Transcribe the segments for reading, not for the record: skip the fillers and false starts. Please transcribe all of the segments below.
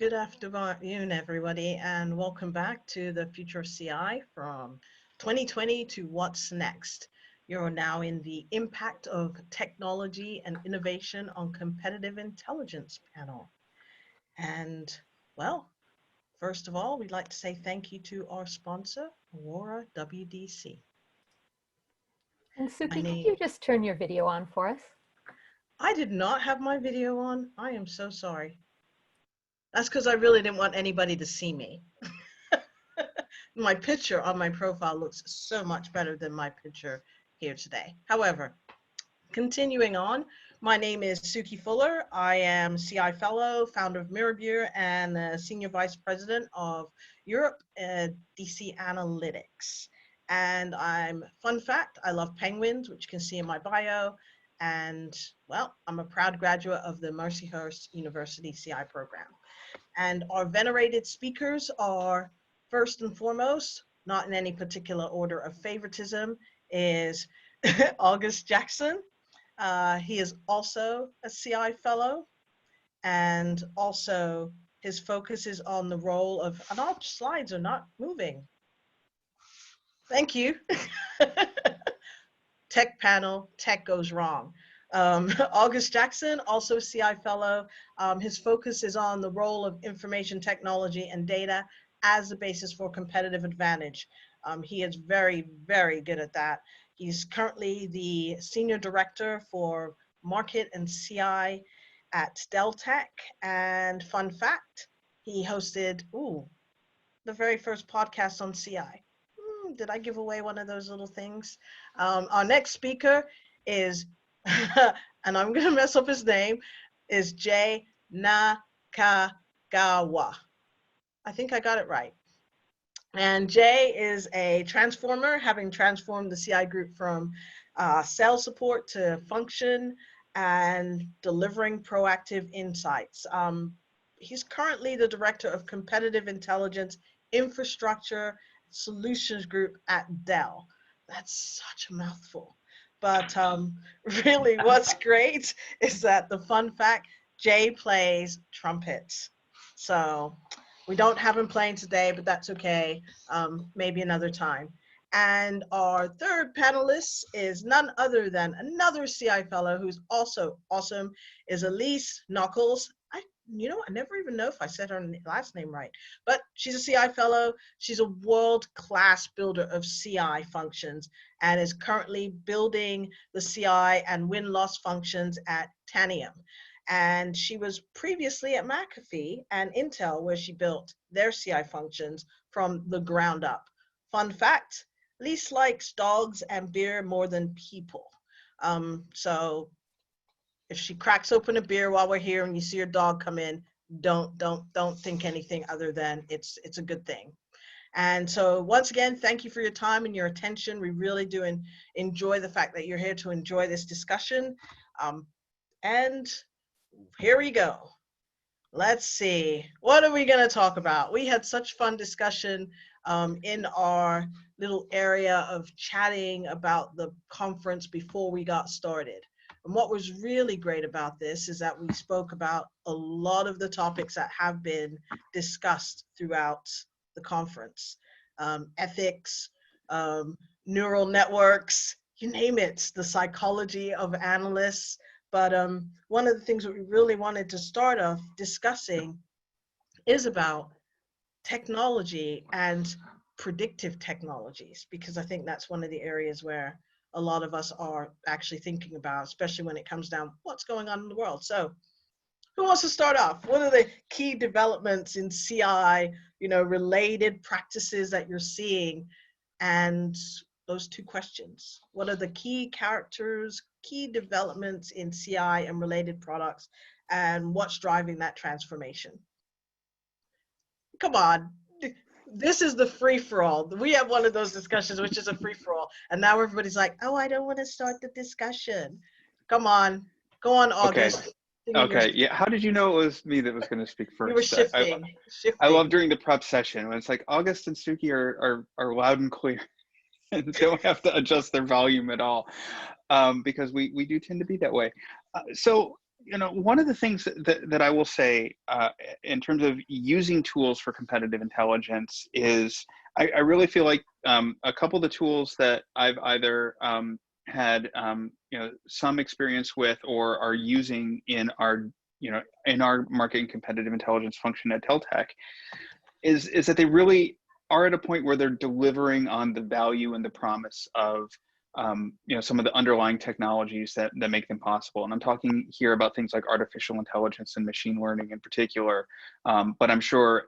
Good afternoon, everybody, and welcome back to the Future of CI from 2020 to What's Next. You're now in the Impact of Technology and Innovation on Competitive Intelligence panel. And, well, first of all, we'd like to say thank you to our sponsor, Aurora WDC. And Suki, could you just turn your video on for us? I did not have my video on. I am so sorry. That's because I really didn't want anybody to see me. My picture on my profile looks so much better than my picture here today. However, continuing on, my name is Suki Fuller. I am CI Fellow, founder of Mirrorbeer, and Senior Vice President of Europe DC Analytics. And fun fact, I love penguins, which you can see in my bio. And, well, I'm a proud graduate of the Mercyhurst University CI program. And our venerated speakers are, first and foremost, not in any particular order of favoritism, is August Jackson. He is also a CI fellow, and also his focus is on the role of, and our slides are not moving. Thank you. Tech panel, tech goes wrong. August Jackson, also CI fellow. His focus is on the role of information technology and data as the basis for competitive advantage. He is very, very good at that. He's currently the Senior Director for Market and CI at Deltek. And fun fact, he hosted, the very first podcast on CI. Did I give away one of those little things? Our next speaker is, and I'm going to mess up his name, is Jay Nakagawa. I think I got it right. And Jay is a transformer, having transformed the CI group from sales support to function and delivering proactive insights. He's currently the Director of Competitive Intelligence Infrastructure Solutions Group at Dell. That's such a mouthful. But really what's great is that the fun fact, Jay plays trumpets. So we don't have him playing today, but that's okay. Maybe another time. And our third panelist is none other than another CI fellow who's also awesome, is Elise Knuckles. I never even know if I said her last name right, but she's a CI fellow. She's a world-class builder of CI functions and is currently building the CI and win-loss functions at Tanium. And she was previously at McAfee and Intel, where she built their CI functions from the ground up. Fun fact, Elise likes dogs and beer more than people. So if she cracks open a beer while we're here and you see your dog come in, don't think anything other than it's a good thing. And so once again, thank you for your time and your attention. We really do enjoy the fact that you're here to enjoy this discussion. And here we go. Let's see, what are we going to talk about? We had such fun discussion in our little area of chatting about the conference before we got started. And what was really great about this is that we spoke about a lot of the topics that have been discussed throughout the conference. Ethics, neural networks, you name it, the psychology of analysts. But one of the things that we really wanted to start off discussing is about technology and predictive technologies, because I think that's one of the areas where a lot of us are actually thinking about, especially when it comes down what's going on in the world. So who wants to start off? What are the key developments in CI, related practices that you're seeing? And those two questions, what are the key characters, key developments in CI and related products, and what's driving that transformation? Come on. This is the free-for-all. We have one of those discussions, which is a free-for-all. And now everybody's like, oh, I don't want to start the discussion. Come on. Go on, August. Okay. Yeah. How did you know it was me that was going to speak first? You were shifting. I love during the prep session when it's like August and Suki are loud and clear and don't have to adjust their volume at all, because we do tend to be that way. So one of the things that I will say in terms of using tools for competitive intelligence is I really feel like a couple of the tools that I've either had some experience with or are using in our market and competitive intelligence function at Deltek is that they really are at a point where they're delivering on the value and the promise of some of the underlying technologies that make them possible. And I'm talking here about things like artificial intelligence and machine learning in particular, but I'm sure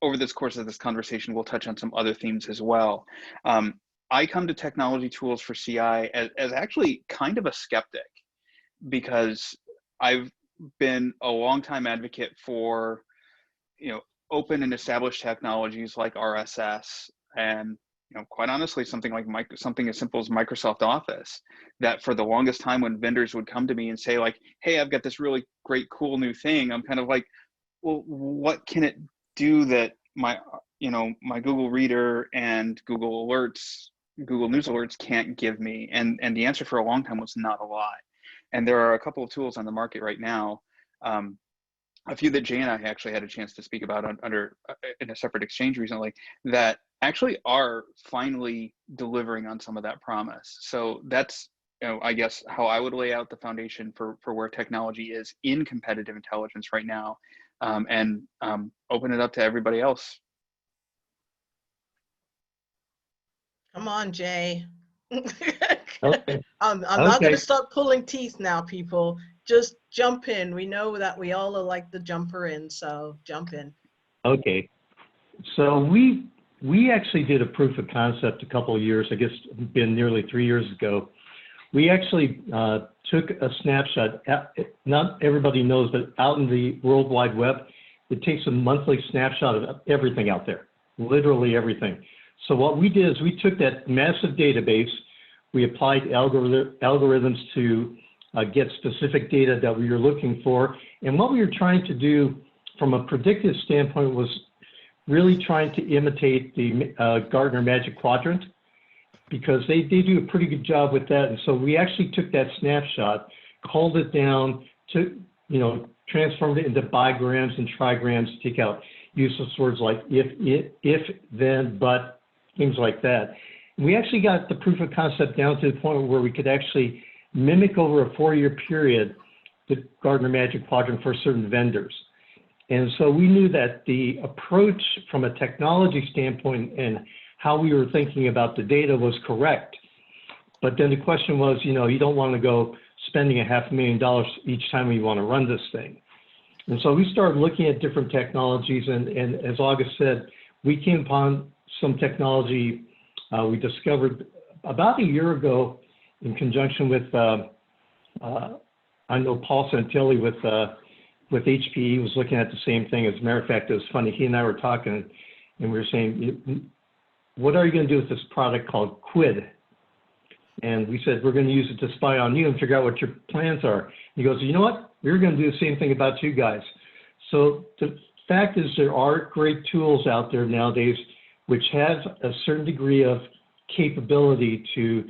over this course of this conversation, we'll touch on some other themes as well. I come to technology tools for CI as actually kind of a skeptic, because I've been a longtime advocate for, open and established technologies like RSS and, quite honestly, something as simple as Microsoft Office, that for the longest time when vendors would come to me and say like, hey, I've got this really great, cool new thing, I'm kind of like, well, what can it do that my Google Reader and Google News Alerts can't give me? And the answer for a long time was not a lot. And there are a couple of tools on the market right now, a few that Jay and I actually had a chance to speak about in a separate exchange recently, that actually are finally delivering on some of that promise. So that's, I guess, how I would lay out the foundation for where technology is in competitive intelligence right now, and open it up to everybody else. Come on, Jay. Okay. I'm not going to start pulling teeth now, people. Just jump in. We know that we all are like the jumper in, so jump in. Okay. So we actually did a proof of concept a couple of years, I guess it's been nearly 3 years ago. We actually took a snapshot. Not everybody knows, but out in the World Wide Web, it takes a monthly snapshot of everything out there, literally everything. So what we did is we took that massive database, we applied algorithms to get specific data that we were looking for. And what we were trying to do from a predictive standpoint was really trying to imitate the Gartner Magic Quadrant, because they do a pretty good job with that. And so we actually took that snapshot, called it down, transformed it into bigrams and trigrams to take out useless words like if, then, but, things like that. And we actually got the proof of concept down to the point where we could actually mimic over a 4-year period the Gartner Magic Quadrant for certain vendors. And so we knew that the approach from a technology standpoint and how we were thinking about the data was correct. But then the question was, you don't want to go spending $500,000 each time you want to run this thing. And so we started looking at different technologies, and as August said, we came upon some technology we discovered about a year ago in conjunction with, I know Paul Santilli with HPE was looking at the same thing. As a matter of fact, it was funny, he and I were talking, and we were saying, what are you going to do with this product called Quid? And we said, we're going to use it to spy on you and figure out what your plans are. He goes, you know what? We're going to do the same thing about you guys. So the fact is, there are great tools out there nowadays which have a certain degree of capability to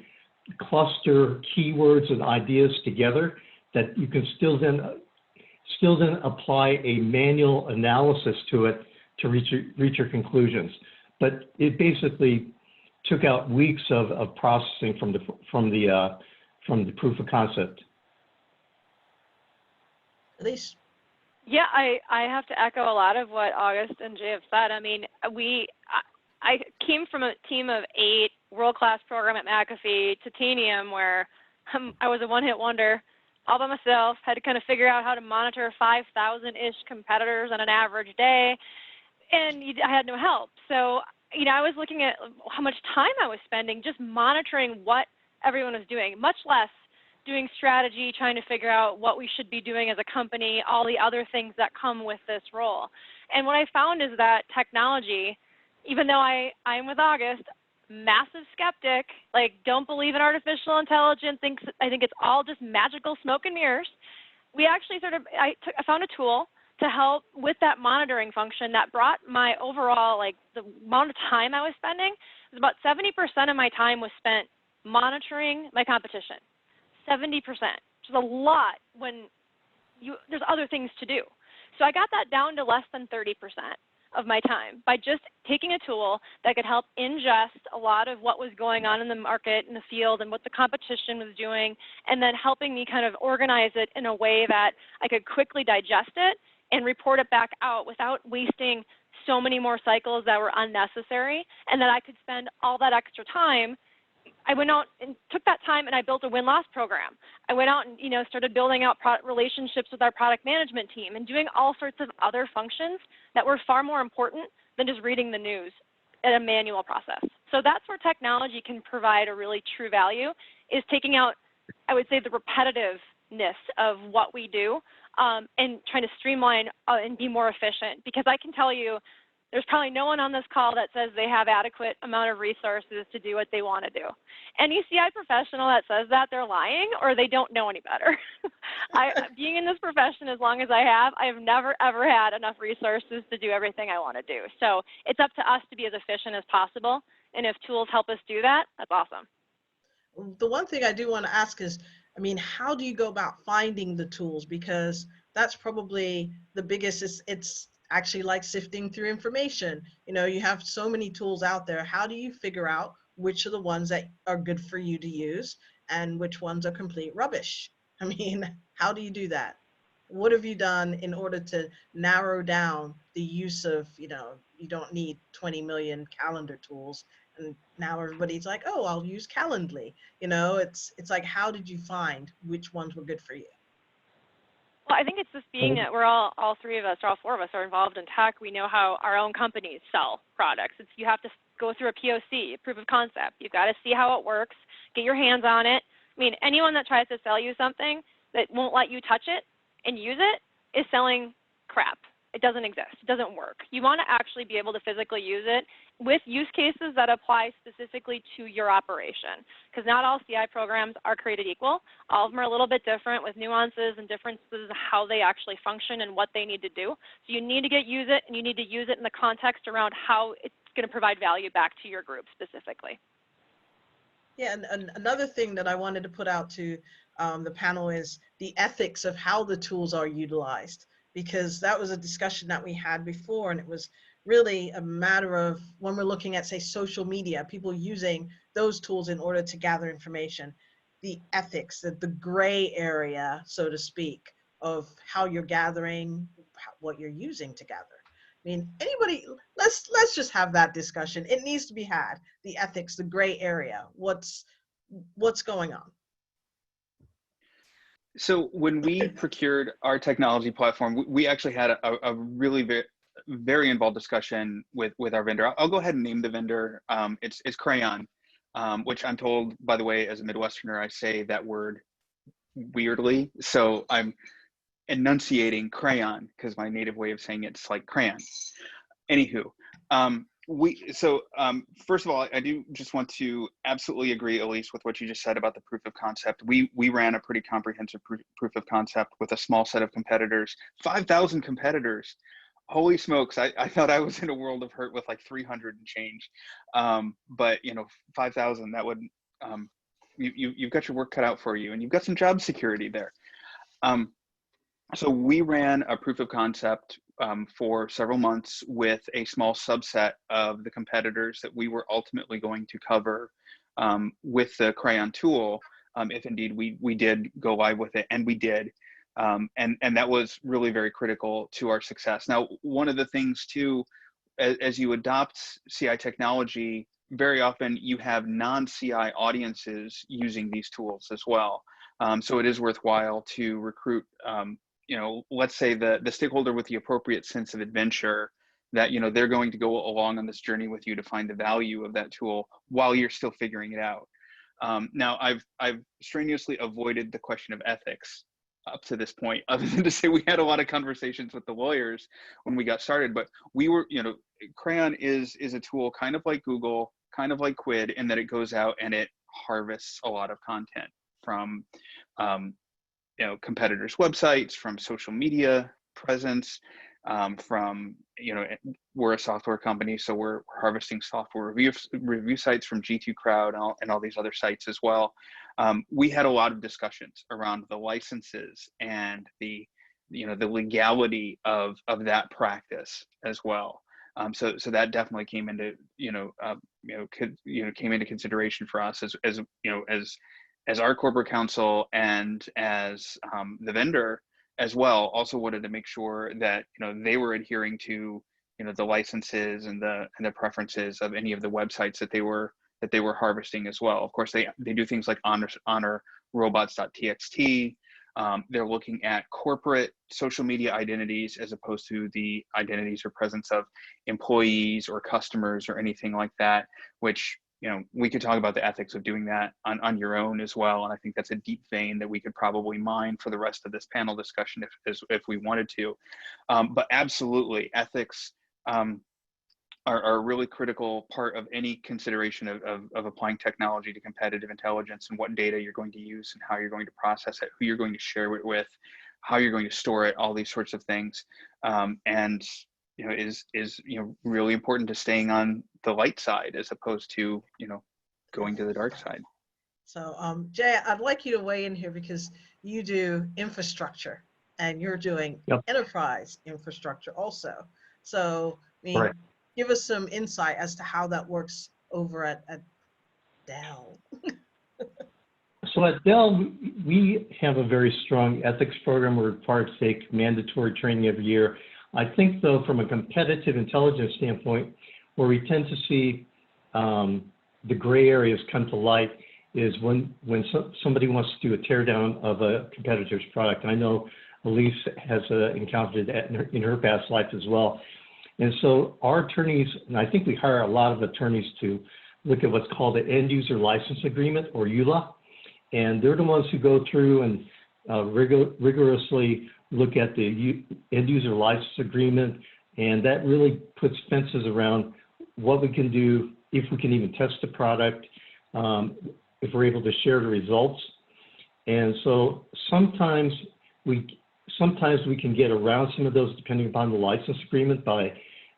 cluster keywords and ideas together that you can still then apply a manual analysis to it to reach your conclusions. But it basically took out weeks of processing from the proof of concept. Elise? Yeah, I have to echo a lot of what August and Jay have said. I mean, I came from a team of 8, world-class program at McAfee, Titanium, where I was a one-hit wonder, all by myself, had to kind of figure out how to monitor 5,000-ish competitors on an average day, and I had no help. So, I was looking at how much time I was spending just monitoring what everyone was doing, much less doing strategy, trying to figure out what we should be doing as a company, all the other things that come with this role. And what I found is that technology, even though I'm with August, massive skeptic, like don't believe in artificial intelligence, I think it's all just magical smoke and mirrors. We actually I found a tool to help with that monitoring function that brought my overall, like the amount of time I was spending, was about 70% of my time was spent monitoring my competition. 70%, which is a lot when there's other things to do. So I got that down to less than 30% of my time by just taking a tool that could help ingest a lot of what was going on in the market, in the field, and what the competition was doing, and then helping me kind of organize it in a way that I could quickly digest it and report it back out without wasting so many more cycles that were unnecessary, and that I could spend all that extra time. I went out and took that time and I built a win-loss program. I went out and started building out relationships with our product management team and doing all sorts of other functions that were far more important than just reading the news at a manual process. So that's where technology can provide a really true value, is taking out, I would say, the repetitiveness of what we do and trying to streamline and be more efficient. Because I can tell you, there's probably no one on this call that says they have adequate amount of resources to do what they want to do. Any CI professional that says that, they're lying or they don't know any better. Being in this profession as long as I have never, ever had enough resources to do everything I want to do. So it's up to us to be as efficient as possible. And if tools help us do that, that's awesome. The one thing I do want to ask is, I mean, how do you go about finding the tools? Because that's probably the biggest, it's actually like sifting through information. You have so many tools out there. How do you figure out which are the ones that are good for you to use and which ones are complete rubbish? I mean, how do you do that? What have you done in order to narrow down the use of, you don't need 20 million calendar tools. And now everybody's like, oh, I'll use Calendly. It's like, how did you find which ones were good for you? Well, I think it's just being that we're all three of us, or all four of us are involved in tech. We know how our own companies sell products. You have to go through a POC, a proof of concept. You've got to see how it works, get your hands on it. I mean, anyone that tries to sell you something that won't let you touch it and use it is selling crap. It doesn't exist. It doesn't work. You want to actually be able to physically use it with use cases that apply specifically to your operation, because not all CI programs are created equal. All of them are a little bit different with nuances and differences in how they actually function and what they need to do. So you need to use it, and you need to use it in the context around how it's going to provide value back to your group specifically. Yeah, and another thing that I wanted to put out to the panel is the ethics of how the tools are utilized, because that was a discussion that we had before, and it was really a matter of when we're looking at, say, social media, people using those tools in order to gather information, the ethics, the gray area, so to speak, of how you're gathering, what you're using to gather. I mean, anybody, let's just have that discussion. It needs to be had. The ethics, the gray area, what's going on? So when we procured our technology platform, we actually had a really very involved discussion with our vendor. I'll go ahead and name the vendor. It's Crayon, which I'm told, by the way, as a Midwesterner, I say that word weirdly. So I'm enunciating Crayon because my native way of saying it's like crayon. Anywho, first of all, I do just want to absolutely agree, Elise, with what you just said about the proof of concept. We ran a pretty comprehensive proof of concept with a small set of competitors, 5,000 competitors. Holy smokes, I thought I was in a world of hurt with like 300 and change. But 5,000, that would, you've got your work cut out for you, and you've got some job security there. So we ran a proof of concept for several months with a small subset of the competitors that we were ultimately going to cover with the Crayon tool, if indeed we did go live with it, and we did. And that was really very critical to our success. Now, one of the things too, as you adopt CI technology, very often you have non-CI audiences using these tools as well. So it is worthwhile to recruit let's say the stakeholder with the appropriate sense of adventure, that, they're going to go along on this journey with you to find the value of that tool while you're still figuring it out. Now, I've strenuously avoided the question of ethics up to this point, other than to say we had a lot of conversations with the lawyers when we got started, but we were, Crayon is a tool kind of like Google, kind of like Quid, in that it goes out and it harvests a lot of content from, competitors' websites, from social media presence, from, we're a software company, so we're harvesting software review sites from G2 Crowd and all these other sites as well. We had a lot of discussions around the licenses and the the legality of that practice as well. So that definitely came into came into consideration for us as our corporate counsel, and as the vendor as well. Also wanted to make sure that they were adhering to the licenses and the preferences of any of the websites that they were harvesting as well. Of course, they do things like honor robots.txt. They're looking at corporate social media identities as opposed to the identities or presence of employees or customers or anything like that, which we could talk about the ethics of doing that on your own as well. And I think that's a deep vein that we could probably mine for the rest of this panel discussion if we wanted to. But absolutely, ethics are a really critical part of any consideration of applying technology to competitive intelligence, and what data you're going to use and how you're going to process it, who you're going to share it with, how you're going to store it, all these sorts of things. And is really important to staying on the light side as opposed to going to the dark side. So Jay, I'd like you to weigh in here, because you do infrastructure and you're doing enterprise infrastructure also. So Right. give us some insight as to how that works over at Dell. So at Dell, we have a very strong ethics program. We're required to take mandatory training every year. I think, though, from a competitive intelligence standpoint, where we tend to see the gray areas come to light is when somebody wants to do a teardown of a competitor's product. I know Elise has encountered that in her past life as well. And so our attorneys, and I think we hire a lot of attorneys to look at what's called the End User License Agreement, or EULA. And they're the ones who go through and rigorously look at the End User License Agreement. And that really puts fences around what we can do, if we can even test the product, if we're able to share the results. And so sometimes we can get around some of those depending upon the license agreement by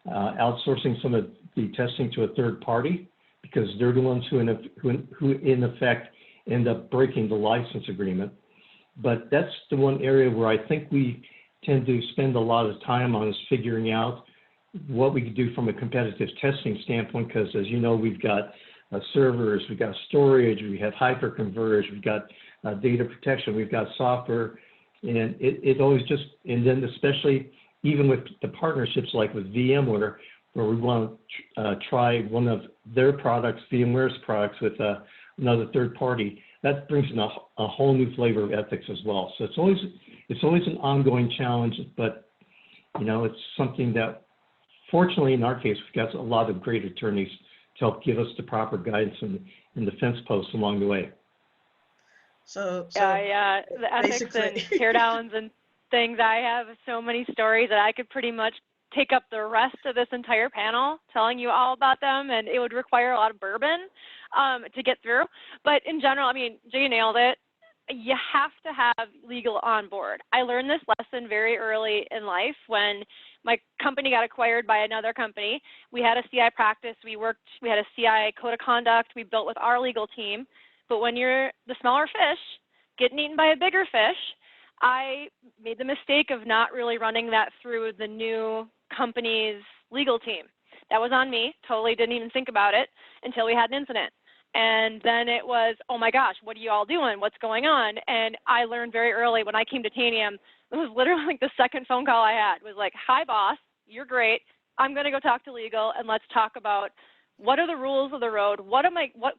outsourcing some of the testing to a third party, because they're the ones who in effect end up breaking the license agreement. But that's the one area where I think we tend to spend a lot of time on, is figuring out what we can do from a competitive testing standpoint, because as you know, we've got servers, we've got storage, we have hyperconverged, we've got data protection, we've got software, and it always just, and then especially even with the partnerships like with VMware, where we want to try one of their products, VMware's products, with another third party, that brings in a whole new flavor of ethics as well. So it's always an ongoing challenge, but it's something that, fortunately in our case, we've got a lot of great attorneys to help give us the proper guidance and the fence posts along the way. So yeah, the ethics and teardowns and things. I have so many stories that I could pretty much take up the rest of this entire panel telling you all about them, and it would require a lot of bourbon to get through. But in general, I mean, Jay nailed it. You have to have legal on board. I learned this lesson very early in life when my company got acquired by another company. We had a CI practice. We had a CI code of conduct we built with our legal team. But when you're the smaller fish getting eaten by a bigger fish, I made the mistake of not really running that through the new company's legal team. That was on me. Totally didn't even think about it until we had an incident. And then it was, oh my gosh, what are you all doing? What's going on? And I learned very early when I came to Tanium, it was literally like the second phone call I had was like, hi boss, you're great. I'm going to go talk to legal and let's talk about what are the rules of the road? What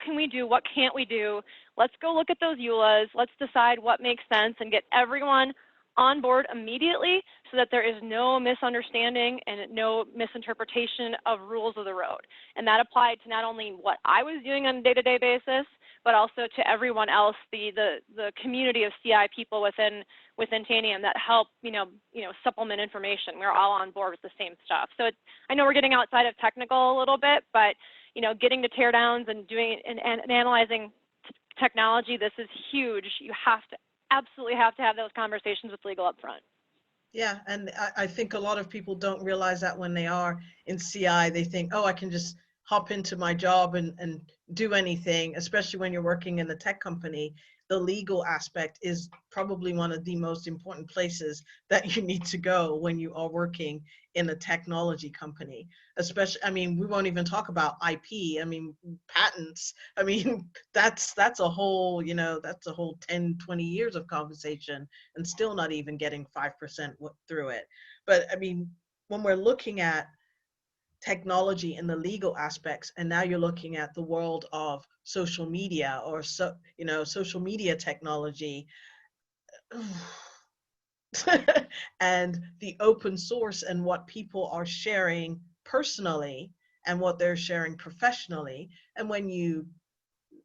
can we do? What can't we do? Let's go look at those EULAs. Let's decide what makes sense and get everyone on board immediately so that there is no misunderstanding and no misinterpretation of rules of the road. And that applied to not only what I was doing on a day-to-day basis, but also to everyone else, the community of CI people within Tanium that help, supplement information. We're all on board with the same stuff. So I know we're getting outside of technical a little bit, but getting to teardowns and doing and analyzing technology, this is huge. You absolutely have to have those conversations with legal up front. Yeah, and I think a lot of people don't realize that when they are in CI, they think, oh, I can just hop into my job and do anything, especially when you're working in the tech company. the legal aspect is probably one of the most important places that you need to go when you are working in a technology company. Especially, I mean, we won't even talk about IP. I mean, patents. I mean, that's a whole, you know, that's a whole 10, 20 years of conversation and still not even getting 5% through it. But I mean, when we're looking at technology and the legal aspects, and now you're looking at the world of social media or social media technology, and the open source and what people are sharing personally and what they're sharing professionally. And when you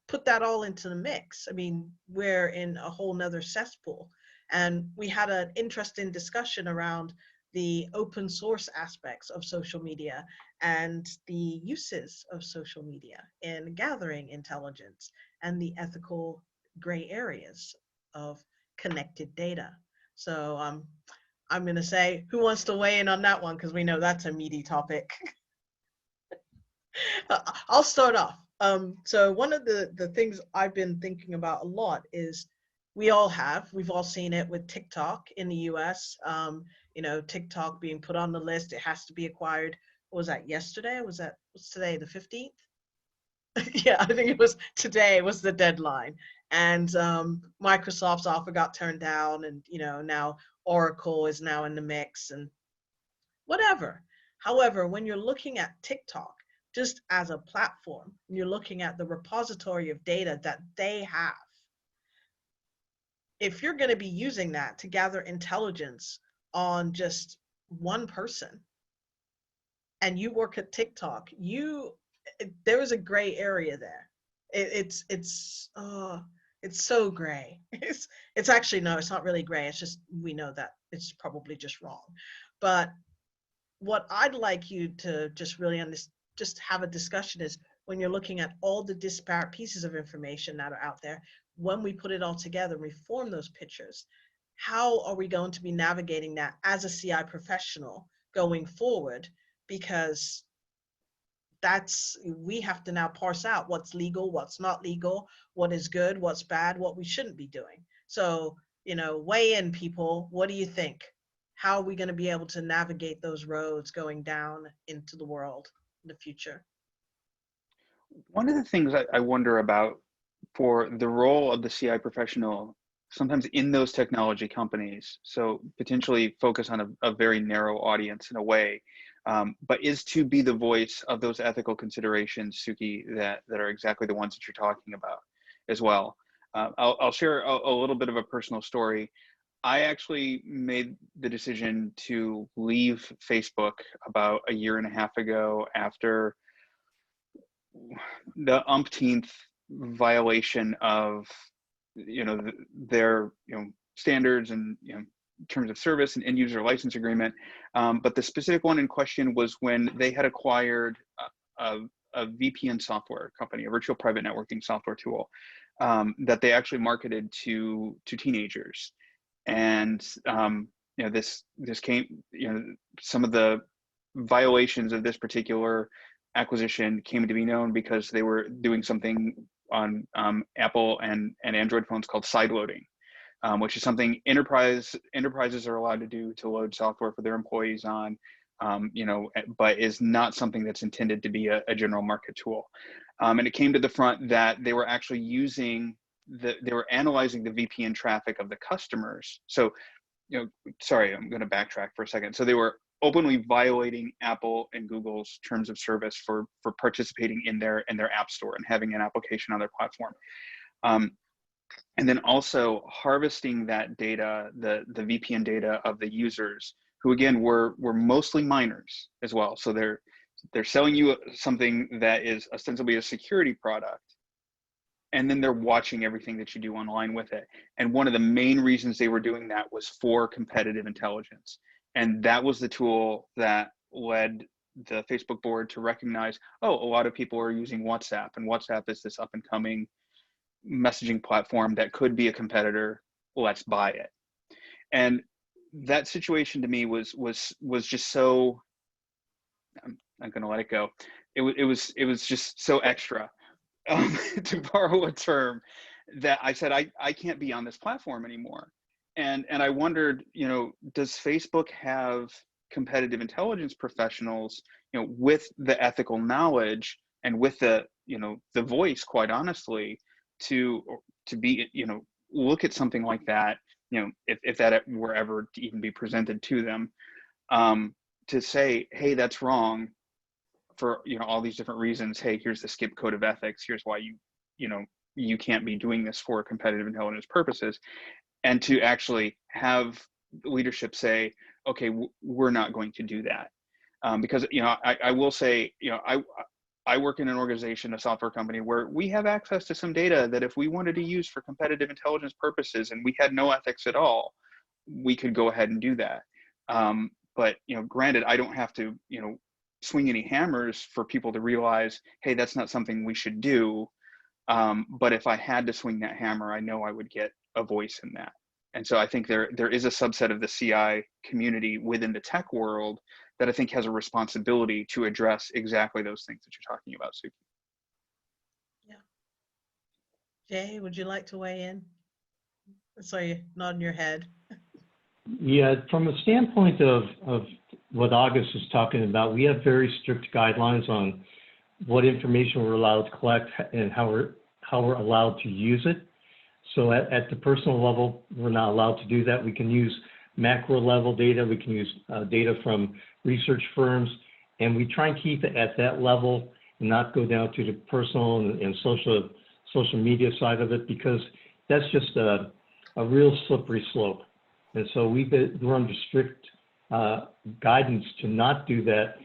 put that all into the mix, I mean, we're in a whole nother cesspool. And we had an interesting discussion around the open source aspects of social media and the uses of social media in gathering intelligence and the ethical gray areas of connected data. So I'm going to say, who wants to weigh in on that one? Because we know that's a meaty topic. I'll start off. So one of the things I've been thinking about a lot is we've all seen it with TikTok in the US. You know, TikTok being put on the list, it has to be acquired. What was that, yesterday? What's today, the 15th? Yeah, I think it was today was the deadline. And Microsoft's offer got turned down, and you know, now Oracle is now in the mix and whatever. However, when you're looking at TikTok just as a platform, you're looking at the repository of data that they have. If you're going to be using that to gather intelligence on just one person and you work at TikTok, there is a gray area there. It's so gray. It's actually, no, it's not really gray. It's just, we know that it's probably just wrong. But what I'd like you to just really just have a discussion is, when you're looking at all the disparate pieces of information that are out there, when we put it all together and we form those pictures, how are we going to be navigating that as a CI professional going forward? Because we have to now parse out what's legal, what's not legal, what is good, what's bad, what we shouldn't be doing. So, you know, weigh in, people. What do you think? How are we going to be able to navigate those roads going down into the world in the future? One of the things I wonder about for the role of the CI professional, sometimes in those technology companies, so potentially focus on a very narrow audience in a way, but is to be the voice of those ethical considerations, Suki, that are exactly the ones that you're talking about as well. I'll share a little bit of a personal story. I actually made the decision to leave Facebook about a year and a half ago after the umpteenth violation of, you know, their, you know, standards and, you know, terms of service and end user license agreement. But the specific one in question was when they had acquired a VPN software company, a virtual private networking software tool, that they actually marketed to teenagers. And you know, this came, you know, some of the violations of this particular acquisition came to be known because they were doing something on Apple and Android phones called sideloading, which is something enterprises are allowed to do to load software for their employees on, you know, but is not something that's intended to be a general market tool. And it came to the front that they were actually they were analyzing the VPN traffic of the customers. So, you know, sorry, I'm going to backtrack for a second. So they were openly violating Apple and Google's terms of service for participating in their app store and having an application on their platform. And then also harvesting that data, the VPN data of the users, who again were mostly minors as well. So they're selling you something that is ostensibly a security product, and then they're watching everything that you do online with it. And one of the main reasons they were doing that was for competitive intelligence. And that was the tool that led the Facebook board to recognize, oh, a lot of people are using WhatsApp, and WhatsApp is this up and coming messaging platform that could be a competitor. Let's buy it. And that situation to me was just so, I'm going to let it go. It was just so extra, to borrow a term. that I said, I can't be on this platform anymore. And I wondered, does Facebook have competitive intelligence professionals, with the ethical knowledge and with the, the voice, quite honestly, to be, look at something like that, if that were ever to even be presented to them, to say, hey, that's wrong for, all these different reasons. Hey, here's the skip code of ethics. Here's why you can't be doing this for competitive intelligence purposes. And to actually have leadership say, okay, we're not going to do that. Because, I will say, I work in an organization, a software company, where we have access to some data that if we wanted to use for competitive intelligence purposes and we had no ethics at all, we could go ahead and do that. But, granted, I don't have to, swing any hammers for people to realize, hey, that's not something we should do. But if I had to swing that hammer, I know I would get a voice in that. And so I think there is a subset of the CI community within the tech world that I think has a responsibility to address exactly those things that you're talking about, Suki. Yeah. Jay, would you like to weigh in? I saw you nodding your head. Yeah, from a standpoint of what August is talking about, we have very strict guidelines on what information we're allowed to collect and how we're allowed to use it. So at the personal level, we're not allowed to do that. We can use macro level data. We can use data from research firms, and we try and keep it at that level and not go down to the personal and social media side of it, because that's just a real slippery slope. And so we're under strict guidance to not do that,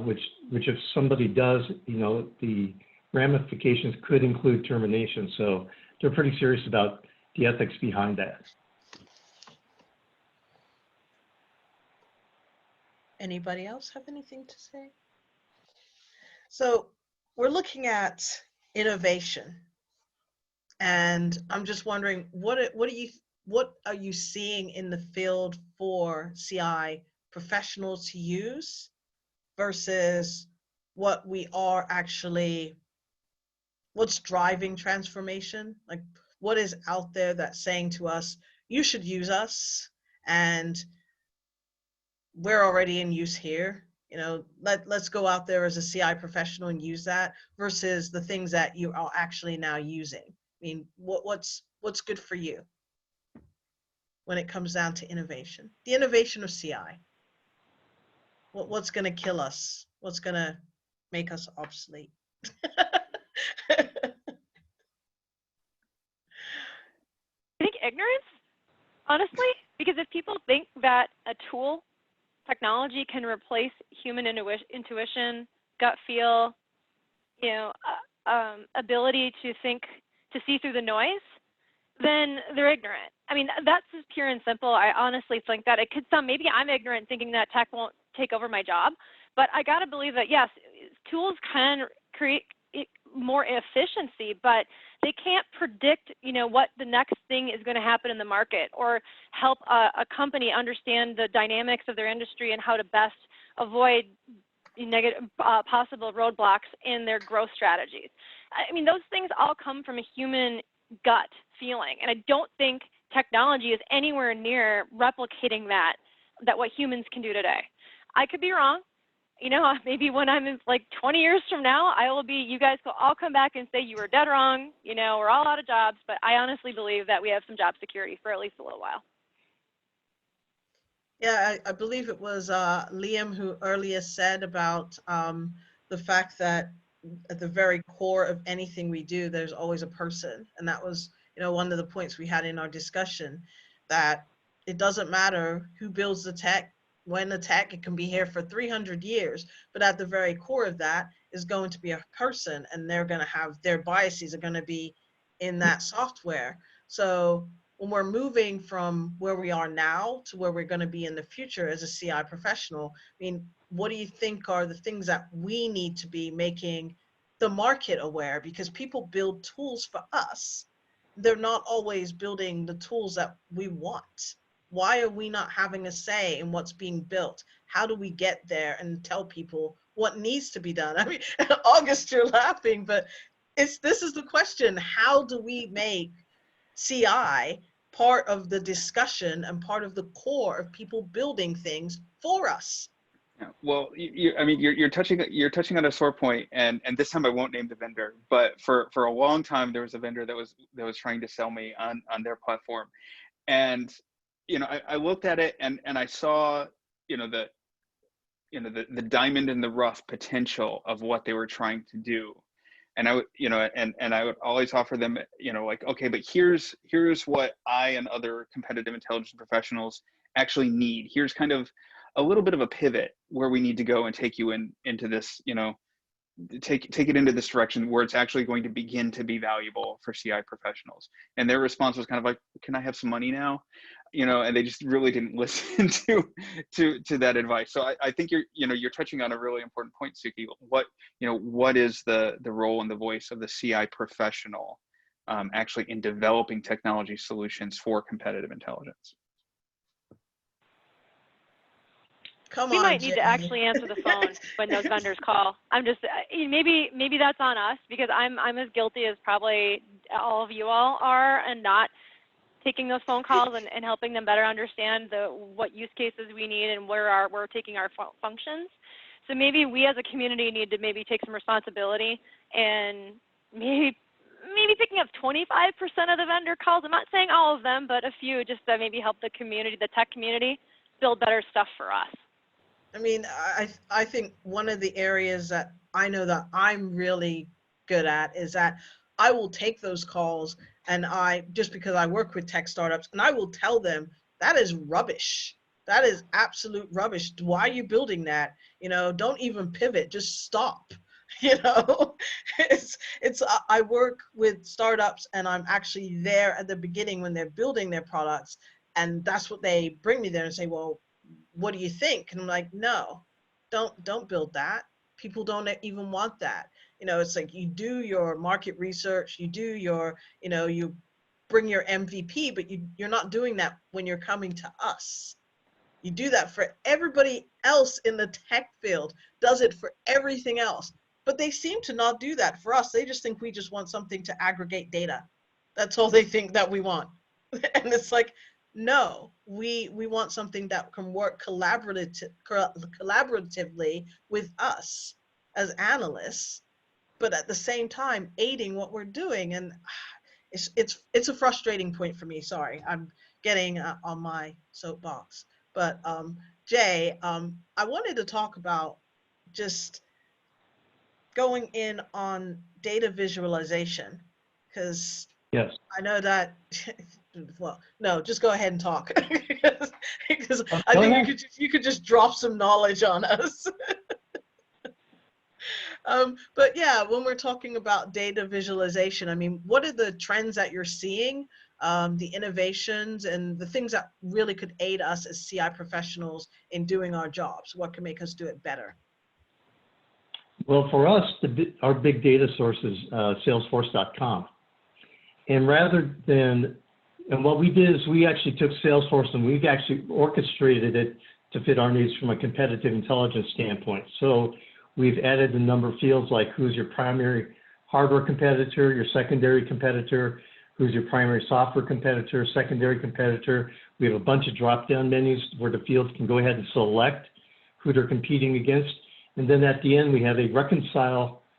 which if somebody does, the ramifications could include termination. So they're pretty serious about the ethics behind that. Anybody else have anything to say? So we're looking at innovation, and I'm just wondering, what are you seeing in the field for CI professionals to use versus what we are actually, what's driving transformation? Like, what is out there that's saying to us, you should use us, and we're already in use here. Let's go out there as a CI professional and use that, versus the things that you are actually now using. I mean, what's good for you when it comes down to innovation? The innovation of CI. What's going to kill us? What's going to make us obsolete? I think ignorance, honestly, because if people think that a tool, technology can replace human intuition, gut feel, ability to think, to see through the noise, then they're ignorant. I mean, that's just pure and simple. I honestly think that it could sound, maybe I'm ignorant thinking that tech won't take over my job, but I got to believe that, yes, tools can create more efficiency, but they can't predict, what the next thing is going to happen in the market, or help a company understand the dynamics of their industry and how to best avoid negative possible roadblocks in their growth strategies. I mean, those things all come from a human gut feeling, and I don't think technology is anywhere near replicating that what humans can do today. I could be wrong. Maybe when I'm in, like 20 years from now, you guys will all come back and say you were dead wrong. We're all out of jobs, but I honestly believe that we have some job security for at least a little while. Yeah, I believe it was Liam who earlier said about the fact that at the very core of anything we do, there's always a person. And that was, one of the points we had in our discussion, that it doesn't matter who builds the tech, when the tech, it can be here for 300 years, but at the very core of that is going to be a person, and they're going to have, their biases are going to be in that software. So when we're moving from where we are now to where we're going to be in the future as a CI professional, I mean, what do you think are the things that we need to be making the market aware? Because people build tools for us. They're not always building the tools that we want. Why are we not having a say in what's being built? How do we get there and tell people what needs to be done? I mean, August, you're laughing, but this is the question. How do we make CI part of the discussion and part of the core of people building things for us? Yeah, well, I mean, you're touching on a sore point, and this time I won't name the vendor, but for a long time there was a vendor that was trying to sell me on their platform, and I looked at it and I saw the diamond in the rough potential of what they were trying to do, and I would and I would always offer them like, okay, but here's what I and other competitive intelligence professionals actually need. Here's kind of a little bit of a pivot where we need to go and take you into this, take it into this direction where it's actually going to begin to be valuable for CI professionals. And their response was kind of like, can I have some money now? And they just really didn't listen to that advice. So I think you're touching on a really important point, Suki. What is the role and the voice of the CI professional actually in developing technology solutions for competitive intelligence? We might need to actually answer the phone when those vendors call. I'm just, maybe that's on us, because I'm as guilty as probably all of you all are, and not taking those phone calls and helping them better understand what use cases we need and where we're taking our functions. So maybe we as a community need to maybe take some responsibility and maybe picking up 25% of the vendor calls. I'm not saying all of them, but a few, just to maybe help the community, the tech community, build better stuff for us. I mean, I think one of the areas that I know that I'm really good at is that I will take those calls, and just because I work with tech startups, and I will tell them that is rubbish. That is absolute rubbish. Why are you building that? Don't even pivot, just stop. I work with startups, and I'm actually there at the beginning when they're building their products, and that's what they bring me there and say, well, what do you think? And I'm like, no, don't build that. People don't even want that. It's like, you do your market research, you do your, you bring your MVP, but you're not doing that when you're coming to us. You do that for everybody else in the tech field, does it for everything else. But they seem to not do that for us. They just think we just want something to aggregate data. That's all they think that we want. And it's like, no, we want something that can work collaboratively with us as analysts, but at the same time aiding what we're doing. And it's a frustrating point for me. Sorry, I'm getting on my soapbox. But Jay, I wanted to talk about just going in on data visualization, because yes, I know that. Well, no, just go ahead and talk, because I think you could just drop some knowledge on us. But yeah, when we're talking about data visualization, I mean, what are the trends that you're seeing, the innovations and the things that really could aid us as CI professionals in doing our jobs? What can make us do it better? Well, for us, our big data source is Salesforce.com. And what we did is we actually took Salesforce and we've actually orchestrated it to fit our needs from a competitive intelligence standpoint. So we've added a number of fields like who's your primary hardware competitor, your secondary competitor, who's your primary software competitor, secondary competitor. We have a bunch of drop-down menus where the field can go ahead and select who they're competing against. And then at the end, we have a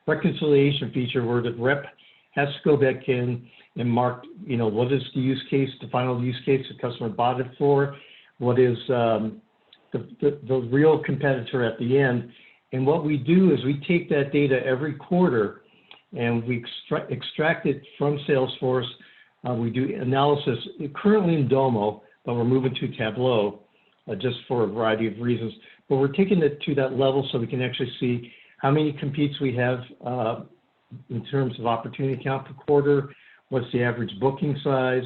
reconciliation feature where the rep has to go back in and mark, what is the use case, the final use case the customer bought it for, what is the real competitor at the end. And what we do is we take that data every quarter and we extract it from Salesforce. We do analysis currently in Domo, but we're moving to Tableau just for a variety of reasons. But we're taking it to that level so we can actually see how many competes we have in terms of opportunity count per quarter, what's the average booking size,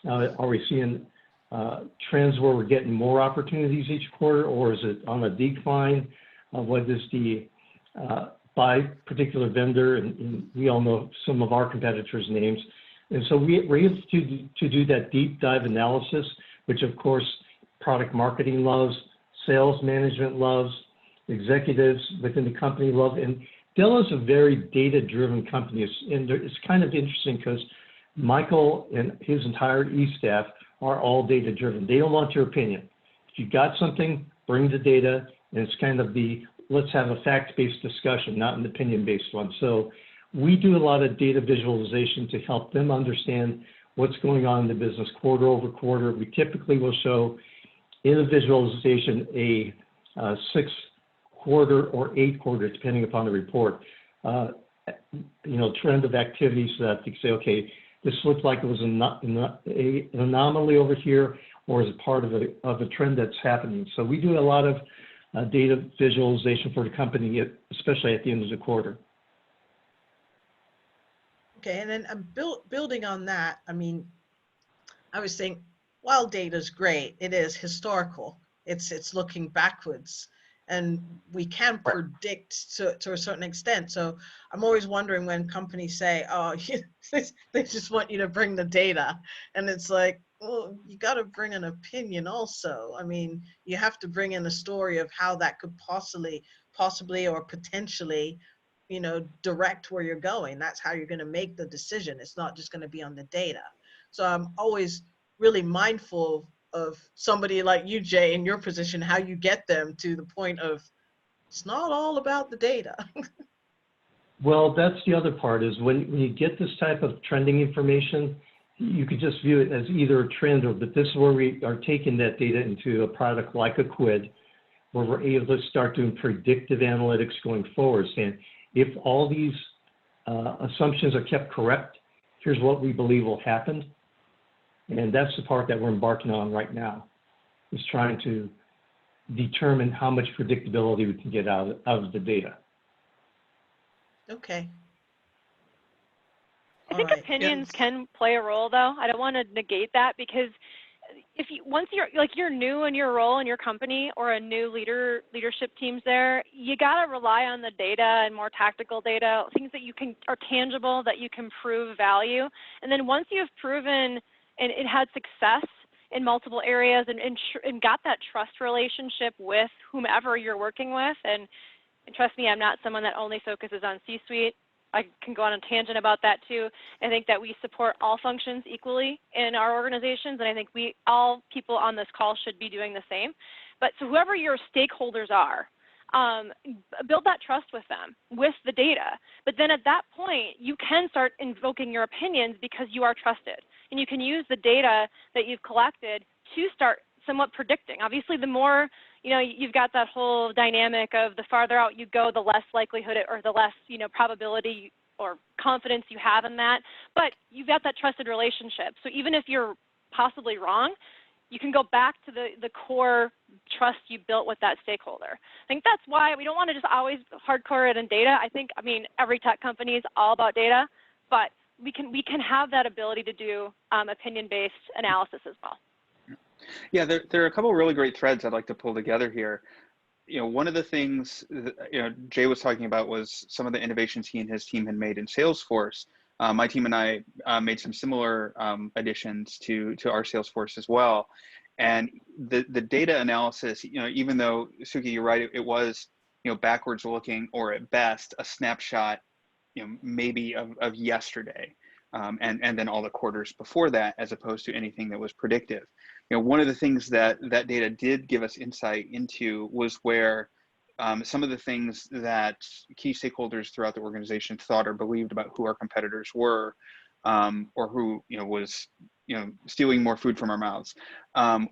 are we seeing trends where we're getting more opportunities each quarter, or is it on a decline? What is the by particular vendor, and we all know some of our competitors' names. And so we're able to do that deep dive analysis, which of course product marketing loves, sales management loves, executives within the company love, and Dell is a very data-driven company, and it's kind of interesting because Michael and his entire E-staff are all data-driven. They don't want your opinion. If you got something, bring the data, and it's kind of the, let's have a fact-based discussion, not an opinion-based one. So we do a lot of data visualization to help them understand what's going on in the business quarter over quarter. We typically will show in a visualization a 6-quarter or 8-quarter, depending upon the report, trend of activity, so that you say, okay, this looked like it was an anomaly over here, or is it part of a trend that's happening. So we do a lot of data visualization for the company, especially at the end of the quarter. Okay, and then building on that, I mean, I was saying, while data is great, it is historical. It's looking backwards, and we can predict to a certain extent. So I'm always wondering when companies say, "Oh, they just want you to bring the data," and it's like, well, you got to bring an opinion also. I mean, you have to bring in a story of how that could possibly or potentially, direct where you're going. That's how you're going to make the decision. It's not just going to be on the data. So I'm always really mindful of somebody like you, Jay, in your position, how you get them to the point of it's not all about the data. Well, that's the other part is when you get this type of trending information, you could just view it as either a trend or, but this is where we are taking that data into a product like a QUID, where we're able to start doing predictive analytics going forward, saying if all these assumptions are kept correct, here's what we believe will happen. And that's the part that we're embarking on right now, is trying to determine how much predictability we can get out of the data. Okay. I think opinions can play a role, though. I don't want to negate that, because once you're new in your role in your company, or a new leadership team's there, you got to rely on the data and more tactical data, things that are tangible, that you can prove value. And then once you've proven and it had success in multiple areas and got that trust relationship with whomever you're working with, and trust me, I'm not someone that only focuses on C-suite. I can go on a tangent about that too. I think that we support all functions equally in our organizations, and I think all people on this call should be doing the same. But so whoever your stakeholders are, build that trust with them, with the data. But then at that point, you can start invoking your opinions because you are trusted. And you can use the data that you've collected to start somewhat predicting. Obviously, the more, you've got that whole dynamic of the farther out you go, the less likelihood or the less, probability or confidence you have in that. But you've got that trusted relationship. So even if you're possibly wrong, you can go back to the core trust you built with that stakeholder. I think that's why we don't want to just always hardcore it in data. I mean, every tech company is all about data, but we can have that ability to do opinion-based analysis as well. Yeah, there are a couple of really great threads I'd like to pull together here. One of the things that, Jay was talking about was some of the innovations he and his team had made in Salesforce. My team and I made some similar additions to our Salesforce as well. And the data analysis, even though, Suki, you're right, it was, backwards looking, or at best a snapshot, maybe of yesterday, and then all the quarters before that, as opposed to anything that was predictive. One of the things that data did give us insight into was where some of the things that key stakeholders throughout the organization thought or believed about who our competitors were, or who was stealing more food from our mouths,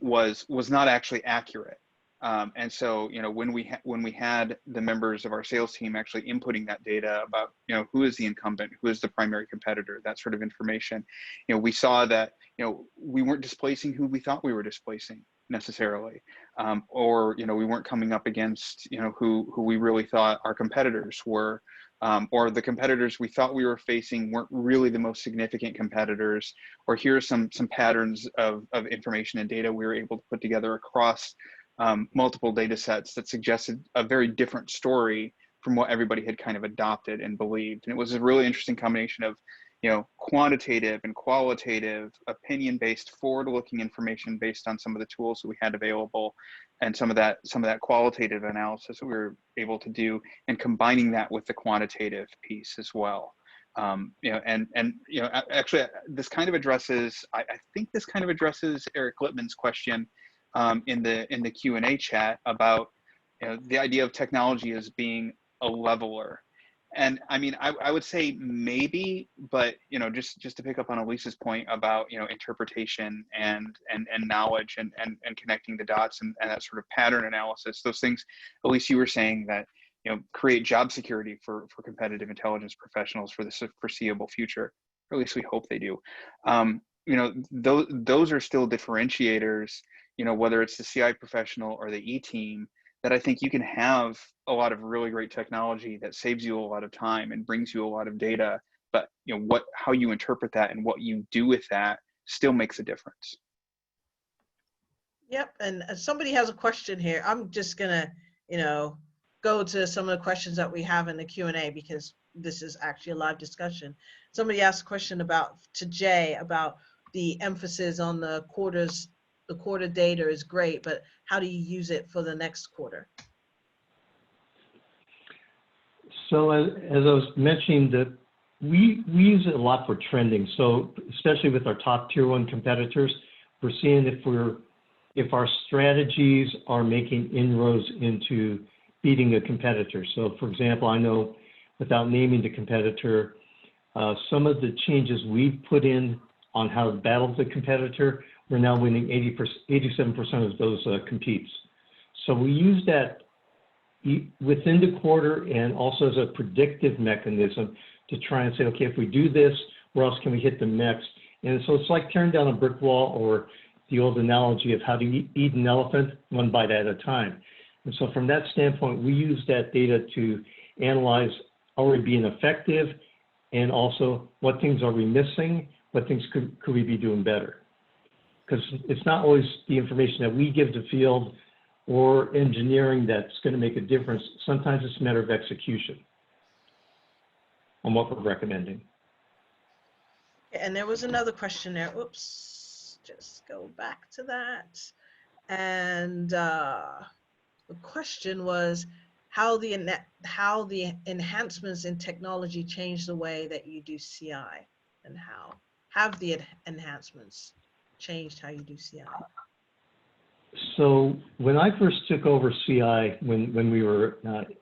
was not actually accurate. And so when we had the members of our sales team actually inputting that data about who is the incumbent, who is the primary competitor, that sort of information, we saw that we weren't displacing who we thought we were displacing necessarily, or we weren't coming up against who we really thought our competitors were, or the competitors we thought we were facing weren't really the most significant competitors, or here's some patterns of information and data we were able to put together across multiple data sets that suggested a very different story from what everybody had kind of adopted and believed. And it was a really interesting combination of quantitative and qualitative, opinion-based, forward-looking information based on some of the tools that we had available, and some of that qualitative analysis that we were able to do, and combining that with the quantitative piece as well. Actually, this kind of addresses, I think this kind of addresses Eric Lippman's question in the Q&A chat about the idea of technology as being a leveler. And I mean, I would say maybe, but just to pick up on Elise's point about interpretation and knowledge and connecting the dots and that sort of pattern analysis, those things. Elise, you were saying that create job security for competitive intelligence professionals for the foreseeable future, or at least we hope they do. Those are still differentiators. Whether it's the CI professional or the E team, that I think you can have a lot of really great technology that saves you a lot of time and brings you a lot of data, but how you interpret that and what you do with that still makes a difference. Yep, and somebody has a question here. I'm just gonna, go to some of the questions that we have in the Q&A because this is actually a live discussion. Somebody asked a question to Jay about the emphasis on the quarter data is great, but how do you use it for the next quarter? So as I was mentioning, that we use it a lot for trending. So especially with our top tier 1 competitors, we're seeing if our strategies are making inroads into beating a competitor. So for example, I know without naming the competitor, some of the changes we've put in on how to battle the competitor, we're now winning 87% of those competes. So we use that within the quarter and also as a predictive mechanism to try and say, okay, if we do this, where else can we hit them next? And so it's like tearing down a brick wall, or the old analogy of how to eat an elephant one bite at a time. And so from that standpoint, we use that data to analyze, are we being effective, and also what things are we missing, what things could we be doing better? Because it's not always the information that we give the field or engineering that's going to make a difference. Sometimes it's a matter of execution on what we're recommending. And there was another question there. Oops, just go back to that. And the question was how the enhancements in technology change the way that you do CI, and how have the enhancements changed how you do CI? So when I first took over CI, when we were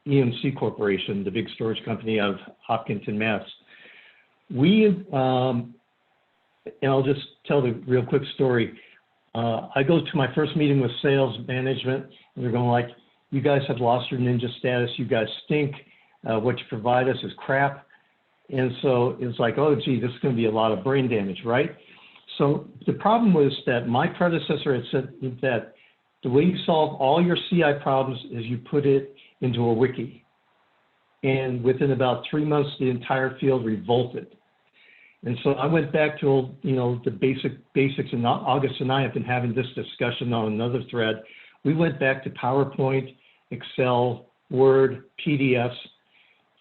EMC Corporation, the big storage company out of Hopkinton, Mass, and I'll just tell the real quick story. I go to my first meeting with sales management, and they're going like, you guys have lost your ninja status, you guys stink, what you provide us is crap. And so it's like, oh gee, this is going to be a lot of brain damage, right? So the problem was that my predecessor had said that the way you solve all your CI problems is you put it into a wiki. And within about 3 months, the entire field revolted. And so I went back to, the basics, and August and I have been having this discussion on another thread. We went back to PowerPoint, Excel, Word, PDFs.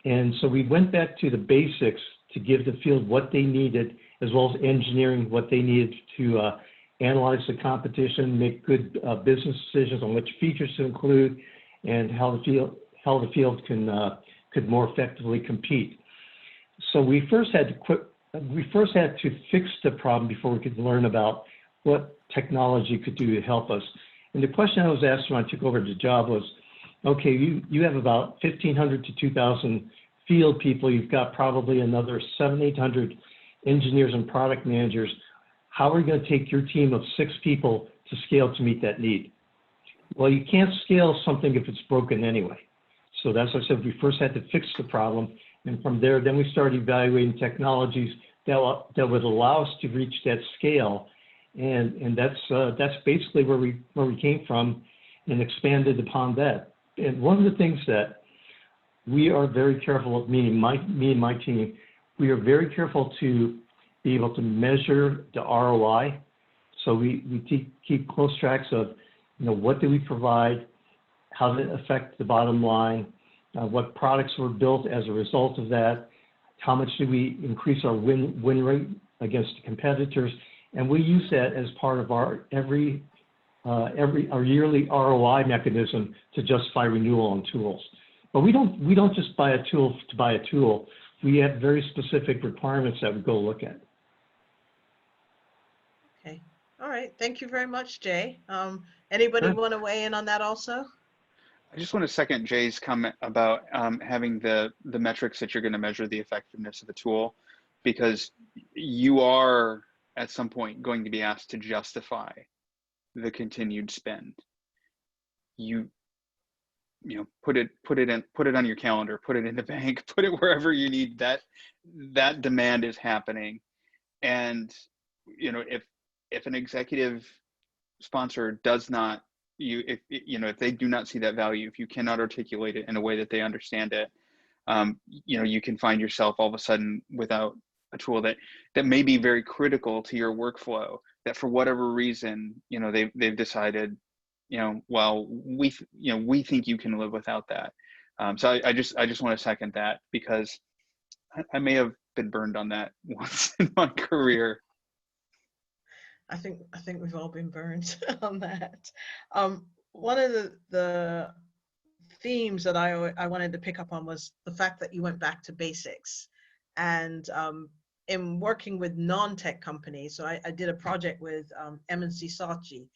And so we went back to the basics to give the field what they needed, as well as engineering what they needed to analyze the competition, make good business decisions on which features to include, and how the field could more effectively compete. So we first had to fix the problem before we could learn about what technology could do to help us. And the question I was asked when I took over the job was, okay, you have about 1,500 to 2,000 field people. You've got probably another 700-800 engineers and product managers. How are you going to take your team of 6 people to scale to meet that need? Well, you can't scale something if it's broken anyway. So that's what I said, we first had to fix the problem. And from there, then we started evaluating technologies that would allow us to reach that scale. And that's basically where we came from and expanded upon that. And one of the things that we are very careful of, me and my team, we are very careful to be able to measure the ROI. So we keep close tracks of, what do we provide, how did it affect the bottom line, what products were built as a result of that, how much do we increase our win rate against the competitors, and we use that as part of our our yearly ROI mechanism to justify renewal on tools. But we don't just buy a tool to buy a tool. We have very specific requirements that we go look at. Okay. All right. Thank you very much, Jay. Anybody want to weigh in on that also? I just want to second Jay's comment about having the metrics that you're going to measure the effectiveness of the tool, because you are at some point going to be asked to justify the continued spend. You know, put it on your calendar, put it in the bank, put it wherever you need that demand is happening. And, you know, if an executive sponsor does not, if they do not see that value, if you cannot articulate it in a way that they understand it, you know, you can find yourself all of a sudden without a tool that may be very critical to your workflow, that for whatever reason, you know, they've decided, you know, well, we think you can live without that. So I just want to second that, because I may have been burned on that once in my career. I think we've all been burned on that. One of the themes that I wanted to pick up on was the fact that you went back to basics. And in working with non-tech companies, so I did a project with M&C Saatchi,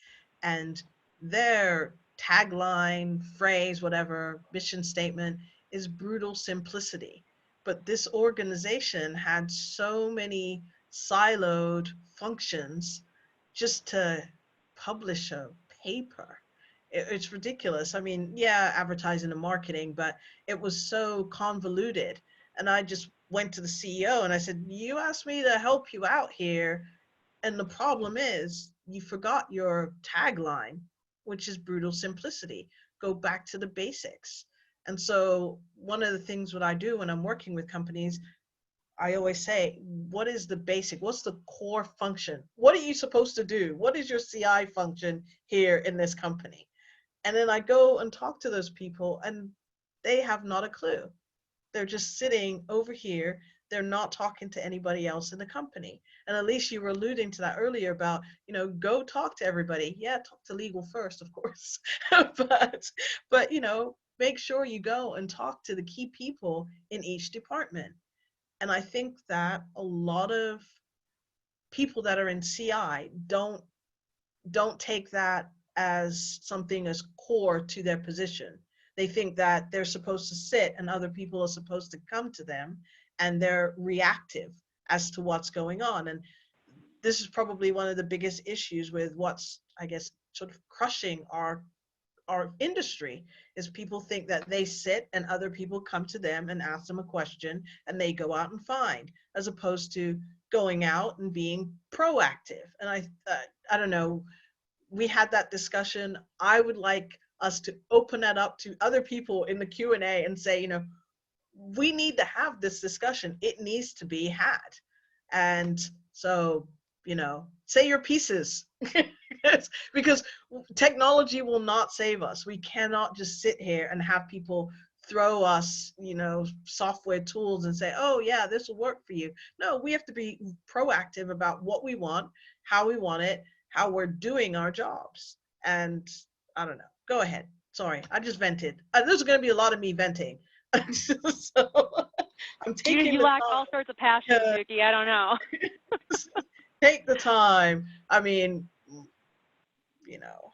and their tagline, phrase, whatever, mission statement is brutal simplicity. But this organization had so many siloed functions just to publish a paper. It's ridiculous. I mean, yeah, advertising and marketing, but it was so convoluted. And I just went to the CEO and I said, you asked me to help you out here. And the problem is you forgot your tagline, which is brutal simplicity. Go back to the basics. And so one of the things what I do when I'm working with companies, I always say, what is the basic? What's the core function? What are you supposed to do? What is your CI function here in this company? And then I go and talk to those people and they have not a clue. They're just sitting over here. They're not talking to anybody else in the company. And at least you were alluding to that earlier about, you know, go talk to everybody. Yeah, talk to legal first, of course. but, you know, make sure you go and talk to the key people in each department. And I think that a lot of people that are in CI don't take that as something as core to their position. They think that they're supposed to sit and other people are supposed to come to them, and they're reactive as to what's going on. And this is probably one of the biggest issues with what's, I guess, sort of crushing our industry, is people think that they sit and other people come to them and ask them a question and they go out and find, as opposed to going out and being proactive. And I don't know, we had that discussion. I would like us to open that up to other people in the Q&A and say, you know, we need to have this discussion. It needs to be had. And so, you know, say your pieces. Because technology will not save us. We cannot just sit here and have people throw us, you know, software tools and say, oh yeah, this will work for you. No, we have to be proactive about what we want, how we want it, how we're doing our jobs. And I don't know, go ahead. Sorry, I just vented. There's going to be a lot of me venting. So I'm taking you lack all sorts of passion, Suki. I don't know. Take the time. I mean, you know,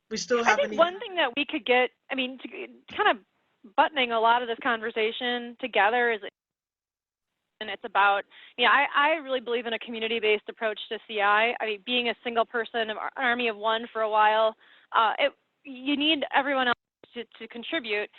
we still have. I think one thing that we could get, I mean, to kind of buttoning a lot of this conversation together is, and it's about, yeah, I really believe in a community-based approach to CI. I mean, being a single person, an army of one for a while, you need everyone else to contribute.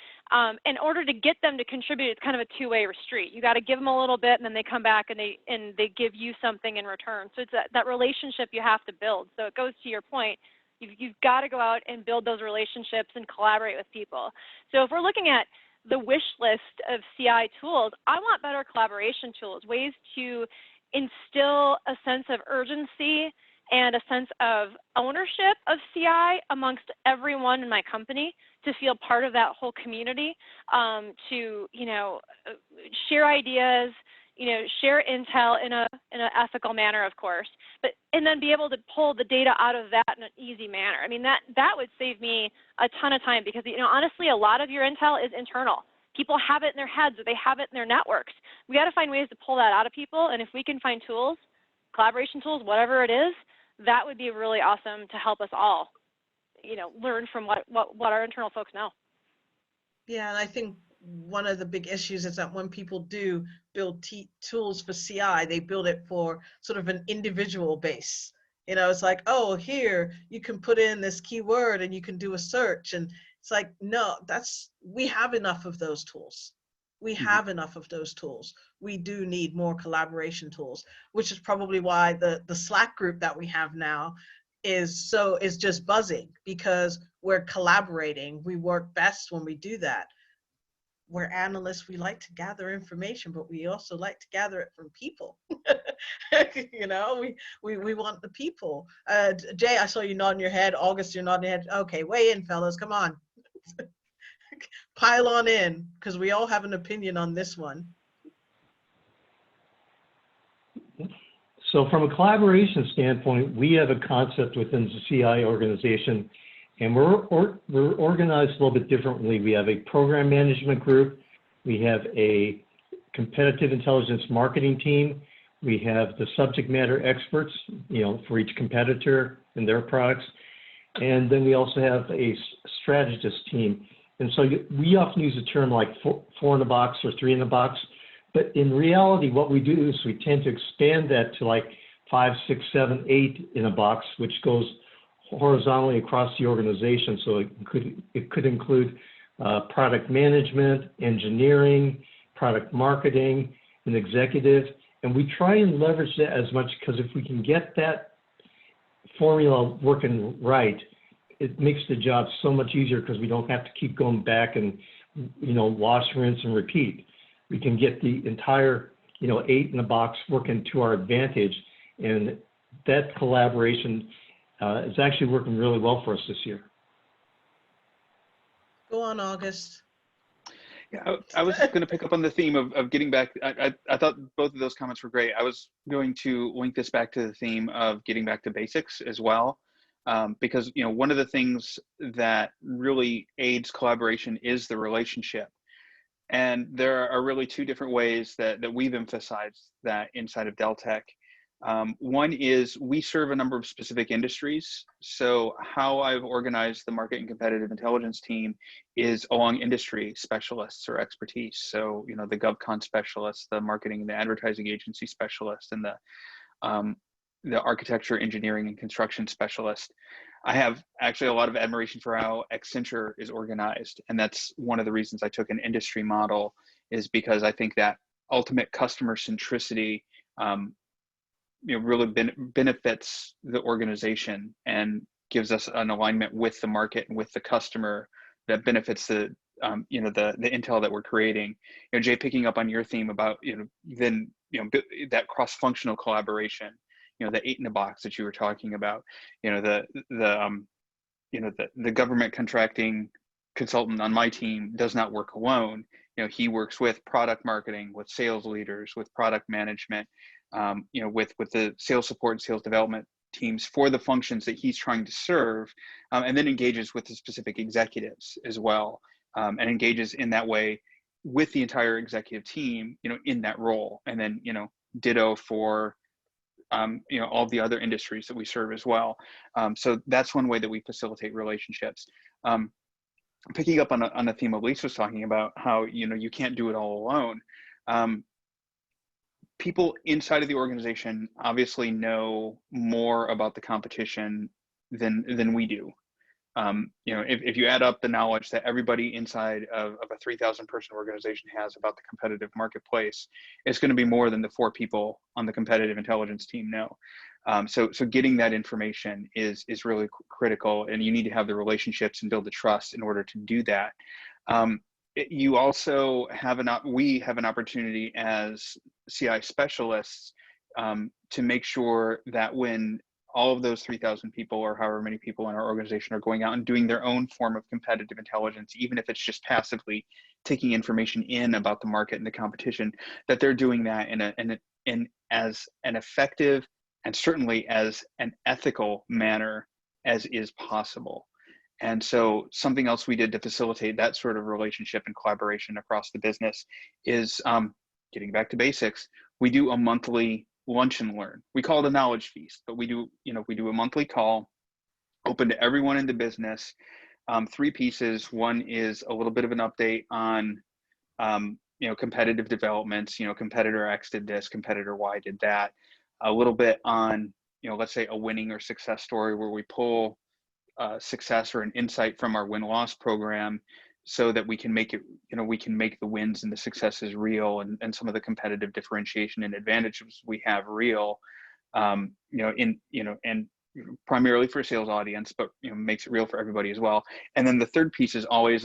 In order to get them to contribute, it's kind of a two-way street. You got to give them a little bit, and then they come back and they give you something in return. So it's that relationship you have to build. So it goes to your point. You've got to go out and build those relationships and collaborate with people. So if we're looking at the wish list of CI tools, I want better collaboration tools, ways to instill a sense of urgency and a sense of ownership of CI amongst everyone in my company, to feel part of that whole community, to, you know, share ideas, share intel in an ethical manner, of course, and then be able to pull the data out of that in an easy manner. I mean, that would save me a ton of time because, honestly, a lot of your intel is internal. People have it in their heads or they have it in their networks. We got to find ways to pull that out of people, and if we can find tools, collaboration tools, whatever it is, that would be really awesome to help us all, learn from what our internal folks know. Yeah, and I think one of the big issues is that when people do build tools for CI, they build it for sort of an individual base. It's like, oh, here you can put in this keyword and you can do a search. And it's like, no, we have enough of those tools. We have enough of those tools. We do need more collaboration tools, which is probably why the Slack group that we have now is just buzzing, because we're collaborating. We work best when we do that. We're analysts, we like to gather information, but we also like to gather it from people. We want the people. Jay, I saw you nodding your head. August, you're nodding your head. Okay, weigh in, fellas, come on. Pile on in, because we all have an opinion on this one. So from a collaboration standpoint, we have a concept within the CI organization, and we're organized a little bit differently. We have a program management group. We have a competitive intelligence marketing team. We have the subject matter experts, for each competitor and their products. And then we also have a strategist team. And so we often use a term like four in a box or three in a box. But in reality, what we do is we tend to expand that to like 5, 6, 7, 8 in a box, which goes horizontally across the organization. So it could include product management, engineering, product marketing, and executive. And we try and leverage that as much, because if we can get that formula working right, it makes the job so much easier, because we don't have to keep going back and, wash, rinse, and repeat. We can get the entire, 8 in a box working to our advantage. And that collaboration is actually working really well for us this year. Go on, August. Yeah, I was going to pick up on the theme of getting back. I thought both of those comments were great. I was going to link this back to the theme of getting back to basics as well, because one of the things that really aids collaboration is the relationship. And there are really two different ways that we've emphasized that inside of Deltek. One is we serve a number of specific industries. So how I've organized the market and competitive intelligence team is along industry specialists or expertise. So, the GovCon specialists, the marketing and the advertising agency specialist, and the architecture, engineering, and construction specialist. I have actually a lot of admiration for how Accenture is organized. And that's one of the reasons I took an industry model, is because I think that ultimate customer centricity really benefits the organization and gives us an alignment with the market and with the customer that benefits the intel that we're creating. Jay, picking up on your theme about that cross-functional collaboration, the 8 in a box that you were talking about, the government contracting consultant on my team does not work alone. He works with product marketing, with sales leaders, with product management, with the sales support and sales development teams for the functions that he's trying to serve, and then engages with the specific executives as well, and engages in that way with the entire executive team, in that role. And then, ditto for all the other industries that we serve as well. So that's one way that we facilitate relationships. Picking up on a theme Elise was talking about, how you can't do it all alone. People inside of the organization obviously know more about the competition than we do. If you add up the knowledge that everybody inside of a 3,000 person organization has about the competitive marketplace, it's going to be more than the 4 people on the competitive intelligence team know. So getting that information is really critical, and you need to have the relationships and build the trust in order to do that. You also we have an opportunity as CI specialists to make sure that when all of those 3,000 people or however many people in our organization are going out and doing their own form of competitive intelligence, even if it's just passively taking information in about the market and the competition, that they're doing that in as an effective and certainly as an ethical manner as is possible. And so something else we did to facilitate that sort of relationship and collaboration across the business is getting back to basics. We do a monthly lunch and learn. We call it a knowledge feast, but we do a monthly call open to everyone in the business. 3 pieces. One is a little bit of an update on competitive developments. Competitor X did this, competitor Y did that. A little bit on let's say a winning or success story where we pull success or an insight from our win-loss program, so that we can make it, we can make the wins and the successes real, and some of the competitive differentiation and advantages we have real, and primarily for a sales audience, but makes it real for everybody as well. And then the third piece is always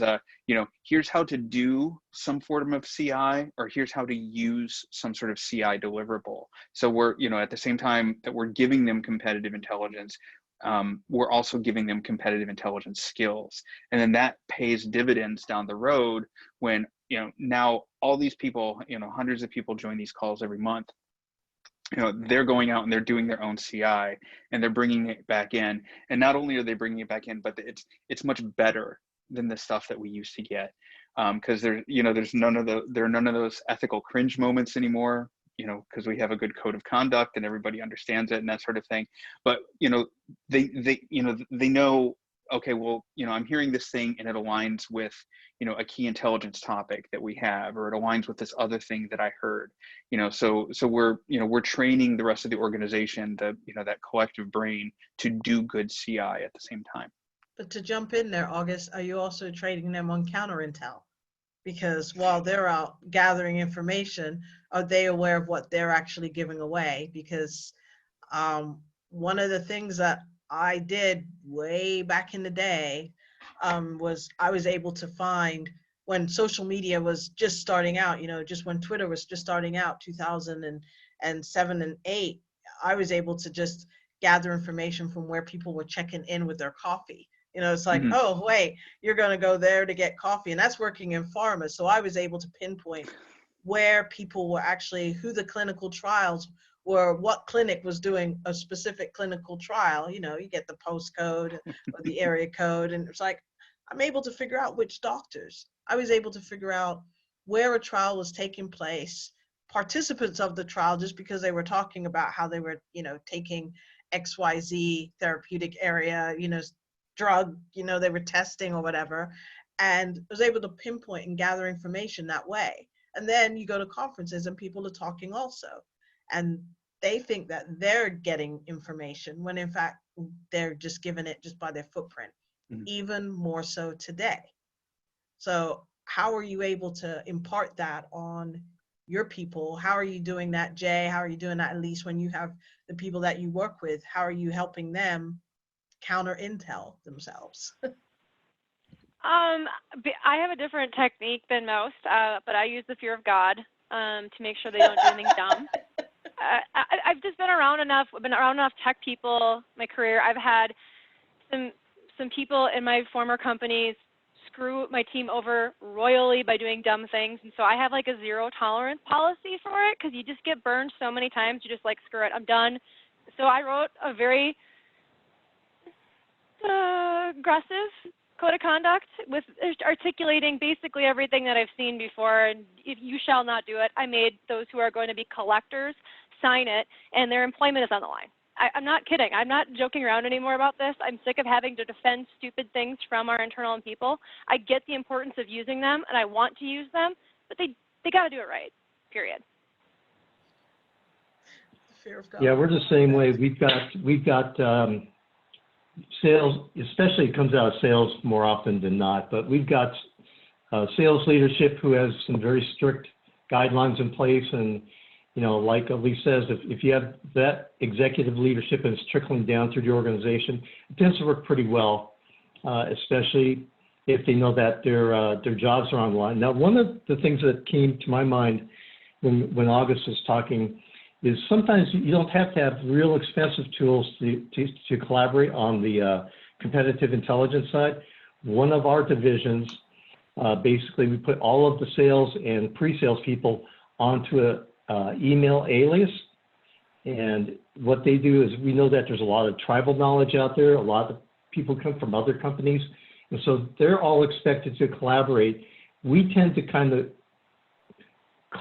here's how to do some form of CI, or here's how to use some sort of CI deliverable. So we're at the same time that we're giving them competitive intelligence, we're also giving them competitive intelligence skills. And then that pays dividends down the road when, now all these people, hundreds of people join these calls every month. They're going out and they're doing their own CI and they're bringing it back in. And not only are they bringing it back in, but it's much better than the stuff that we used to get. Because there are none of those ethical cringe moments anymore. Because we have a good code of conduct and everybody understands it and that sort of thing. But, they know, okay, well, I'm hearing this thing and it aligns with, a key intelligence topic that we have, or it aligns with this other thing that I heard, so we're training the rest of the organization, that collective brain, to do good CI at the same time. But to jump in there, August, are you also training them on counter intel? Because while they're out gathering information, are they aware of what they're actually giving away? Because one of the things that I did way back in the day was I was able to find, when social media was just starting out, just when Twitter was just starting out, 2007 and 2008, I was able to just gather information from where people were checking in with their coffee. It's like, oh, wait, you're going to go there to get coffee. And that's working in pharma. So I was able to pinpoint where people were actually, who the clinical trials were, what clinic was doing a specific clinical trial. You get the postcode or the area code. And it's like, I'm able to figure out which doctors. I was able to figure out where a trial was taking place, participants of the trial, just because they were talking about how they were, taking XYZ therapeutic area, drug, they were testing or whatever, and was able to pinpoint and gather information that way. And then you go to conferences and people are talking also, and they think that they're getting information when in fact they're just given it just by their footprint, even more so today. So how are you able to impart that on your people? How are you doing that, Jay? How are you doing that, at least when you have the people that you work with? How are you helping them counter intel themselves? I have a different technique than most, but I use the fear of God to make sure they don't do anything dumb. I've just been around enough tech people my career. I've had some people in my former companies screw my team over royally by doing dumb things, and so I have like a zero tolerance policy for it, because you just get burned so many times. You just like, screw it, I'm done. So I wrote a very aggressive code of conduct with articulating basically everything that I've seen before, and if you shall not do it. I made those who are going to be collectors sign it, and their employment is on the line. I'm not kidding. I'm not joking around anymore about this. I'm sick of having to defend stupid things from our internal people. I get the importance of using them, and I want to use them, but they got to do it right, period. Fear of God. Yeah, we're the same way. We've got sales, especially it comes out of sales more often than not, but we've got sales leadership who has some very strict guidelines in place. And, like Elise says, if you have that executive leadership and it's trickling down through the organization, it tends to work pretty well, especially if they know that their jobs are on the line. Now, one of the things that came to my mind when August was talking is sometimes you don't have to have real expensive tools to collaborate on the competitive intelligence side. One of our divisions, basically we put all of the sales and pre-sales people onto a email alias. And what they do is, we know that there's a lot of tribal knowledge out there. A lot of people come from other companies. And so they're all expected to collaborate. We tend to kind of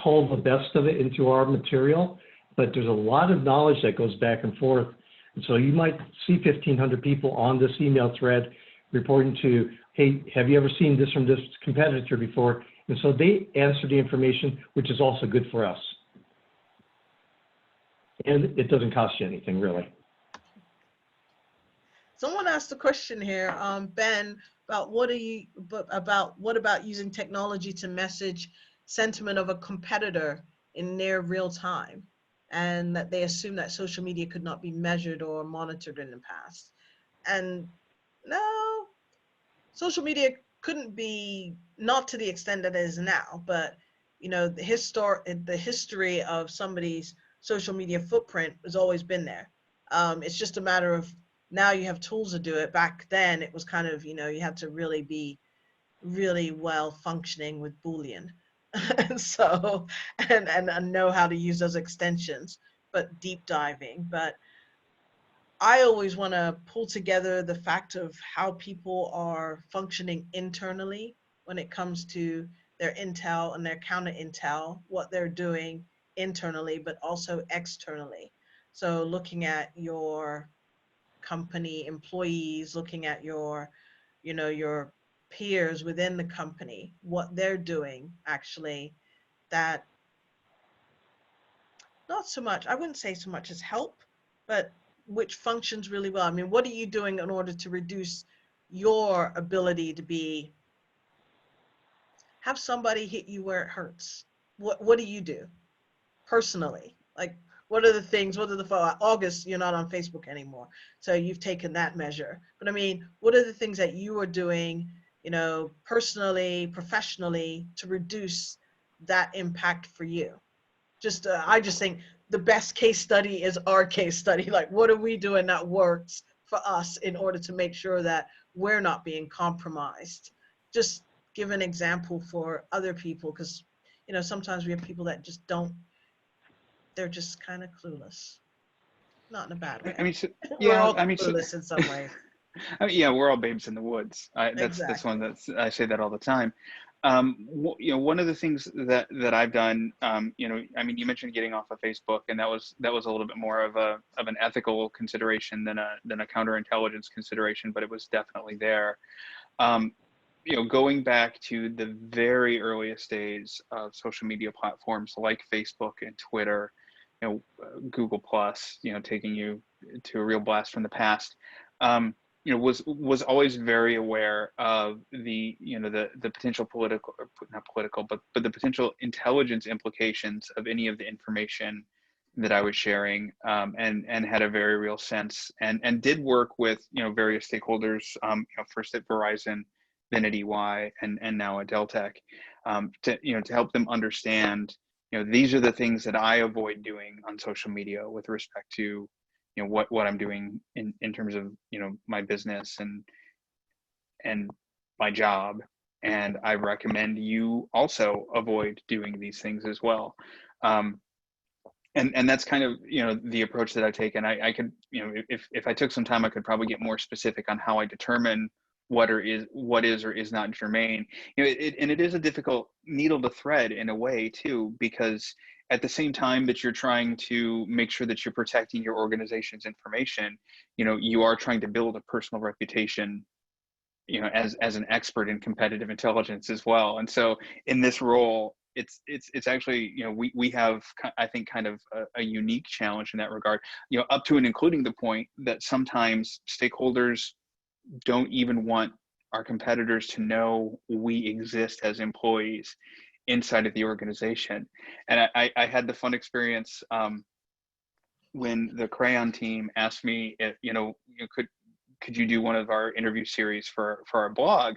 cull the best of it into our material, but there's a lot of knowledge that goes back and forth. And so you might see 1,500 people on this email thread reporting to, hey, have you ever seen this from this competitor before? And so they answer the information, which is also good for us. And it doesn't cost you anything, really. Someone asked a question here, Ben, about what about using technology to message sentiment of a competitor in near real time, and that they assume that social media could not be measured or monitored in the past. And no, social media couldn't be, not to the extent that it is now, but you know, the history of somebody's social media footprint has always been there. It's just a matter of, now you have tools to do it. Back then it was kind of, you know, you had to really be really well functioning with Boolean. And so, and know how to use those extensions, but deep diving. But I always want to pull together the fact of how people are functioning internally when it comes to their intel and their counter intel, what they're doing internally, but also externally. So looking at your company employees, looking at your, you know, your peers within the company, what they're doing actually, that not so much, I wouldn't say so much as help, but which functions really well. I mean, what are you doing in order to reduce your ability to have somebody hit you where it hurts? What do you do personally? Like, what are the things, August, you're not on Facebook anymore, so you've taken that measure. But I mean, what are the things that you are doing, you know, personally, professionally, to reduce that impact for you? Just, I just think the best case study is our case study. Like, what are we doing that works for us in order to make sure that we're not being compromised? Just give an example for other people, because, you know, sometimes we have people that just don't, they're just kind of clueless. Not in a bad way. I mean, so, We're yeah, all I mean, clueless in some ways. I mean, yeah, we're all babes in the woods. That's Exactly. one that's, I say that all the time. You know, one of the things that I've done, you know, I mean, you mentioned getting off of Facebook, and that was a little bit more of an ethical consideration than a counterintelligence consideration, but it was definitely there. You know, going back to the very earliest days of social media platforms like Facebook and Twitter, you know, Google Plus, you know, taking you to a real blast from the past. You know, was always very aware of the, you know, the potential political, or not political, but the potential intelligence implications of any of the information that I was sharing, and had a very real sense, and did work with, you know, various stakeholders, you know, first at Verizon, then at EY, and now at Deltek, to, you know, to help them understand, you know, these are the things that I avoid doing on social media with respect to, you know, what I'm doing in terms of, you know, my business and my job. And I recommend you also avoid doing these things as well. And that's kind of, you know, the approach that I take. And I could, you know, if I took some time, I could probably get more specific on how I determine what is or is not germane. You know, it is a difficult needle to thread in a way too, because at the same time that you're trying to make sure that you're protecting your organization's information, you know, you are trying to build a personal reputation, you know, as an expert in competitive intelligence as well. And so in this role, it's actually, you know, we have, I think, kind of a unique challenge in that regard, you know, up to and including the point that sometimes stakeholders don't even want our competitors to know we exist as employees inside of the organization. And I had the fun experience when the Crayon team asked me if, you know, could you do one of our interview series for our blog?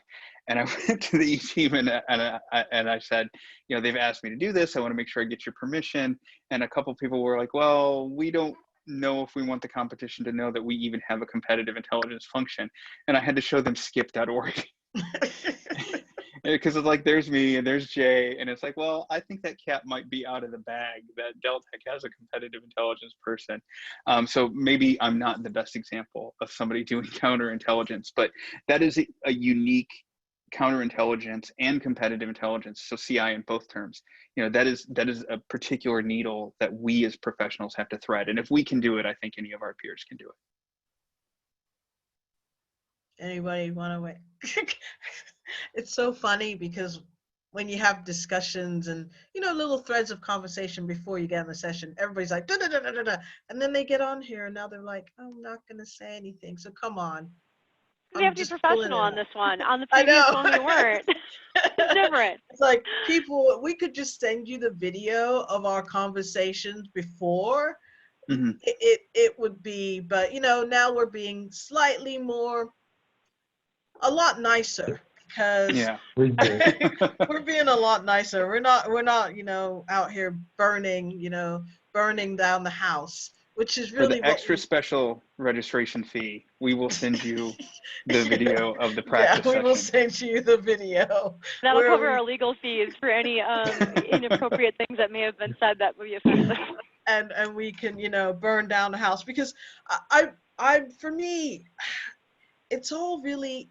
And I went to the E team and I said, you know, they've asked me to do this. I want to make sure I get your permission. And a couple of people were like, well, we don't know if we want the competition to know that we even have a competitive intelligence function. And I had to show them skip.org. Because it's like, there's me and there's Jay, and it's like, well, I think that cat might be out of the bag, that Deltek has a competitive intelligence person. So maybe I'm not the best example of somebody doing counterintelligence, but that is a unique counterintelligence and competitive intelligence. So CI in both terms, you know, that is a particular needle that we as professionals have to thread. And if we can do it, I think any of our peers can do it. Anybody want to wait? It's so funny because when you have discussions and, you know, little threads of conversation before you get in the session, everybody's like, da, da, da, da, da, da. And then they get on here and now they're like, I'm not going to say anything. So come on. We have to be professional on this one. On the previous one, we weren't. It's different. It's like, people, we could just send you the video of our conversations before. Mm-hmm. It would be, but, you know, now we're being slightly more, a lot nicer. Because yeah. we're being a lot nicer. We're not, you know, out here burning down the house, which is really for the extra special registration fee. We will send you the video of the practice session. Will send you the video. That'll cover our legal fees for any inappropriate things that may have been said that would be offensive. And we can, you know, burn down the house, because I for me, it's all really,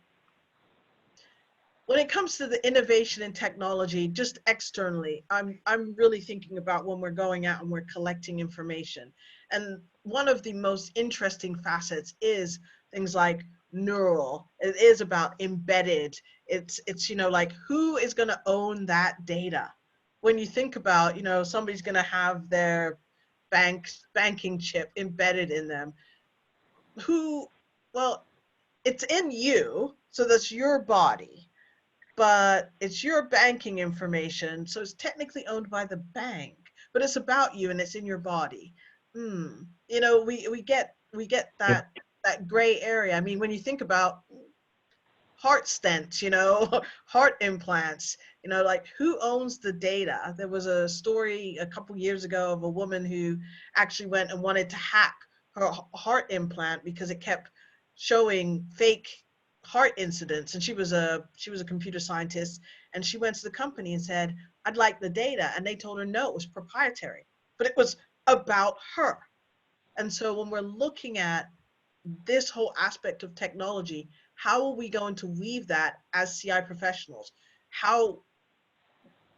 when it comes to the innovation in technology, just externally, I'm really thinking about when we're going out and we're collecting information. And one of the most interesting facets is things like neural. It is about embedded. It's you know, like, who is going to own that data? When you think about, you know, somebody's going to have their banking chip embedded in them. Well, it's in you, so that's your body. But it's your banking information, so it's technically owned by the bank, but it's about you and it's in your body. You know, we get that gray area. I mean, when you think about heart stents, you know, heart implants, you know, like, who owns the data? There was a story a couple years ago of a woman who actually went and wanted to hack her heart implant because it kept showing fake heart incidents, and she was a computer scientist, and she went to the company and said, I'd like the data, and they told her no, it was proprietary, but it was about her. And so when we're looking at this whole aspect of technology, how are we going to weave that as CI professionals? How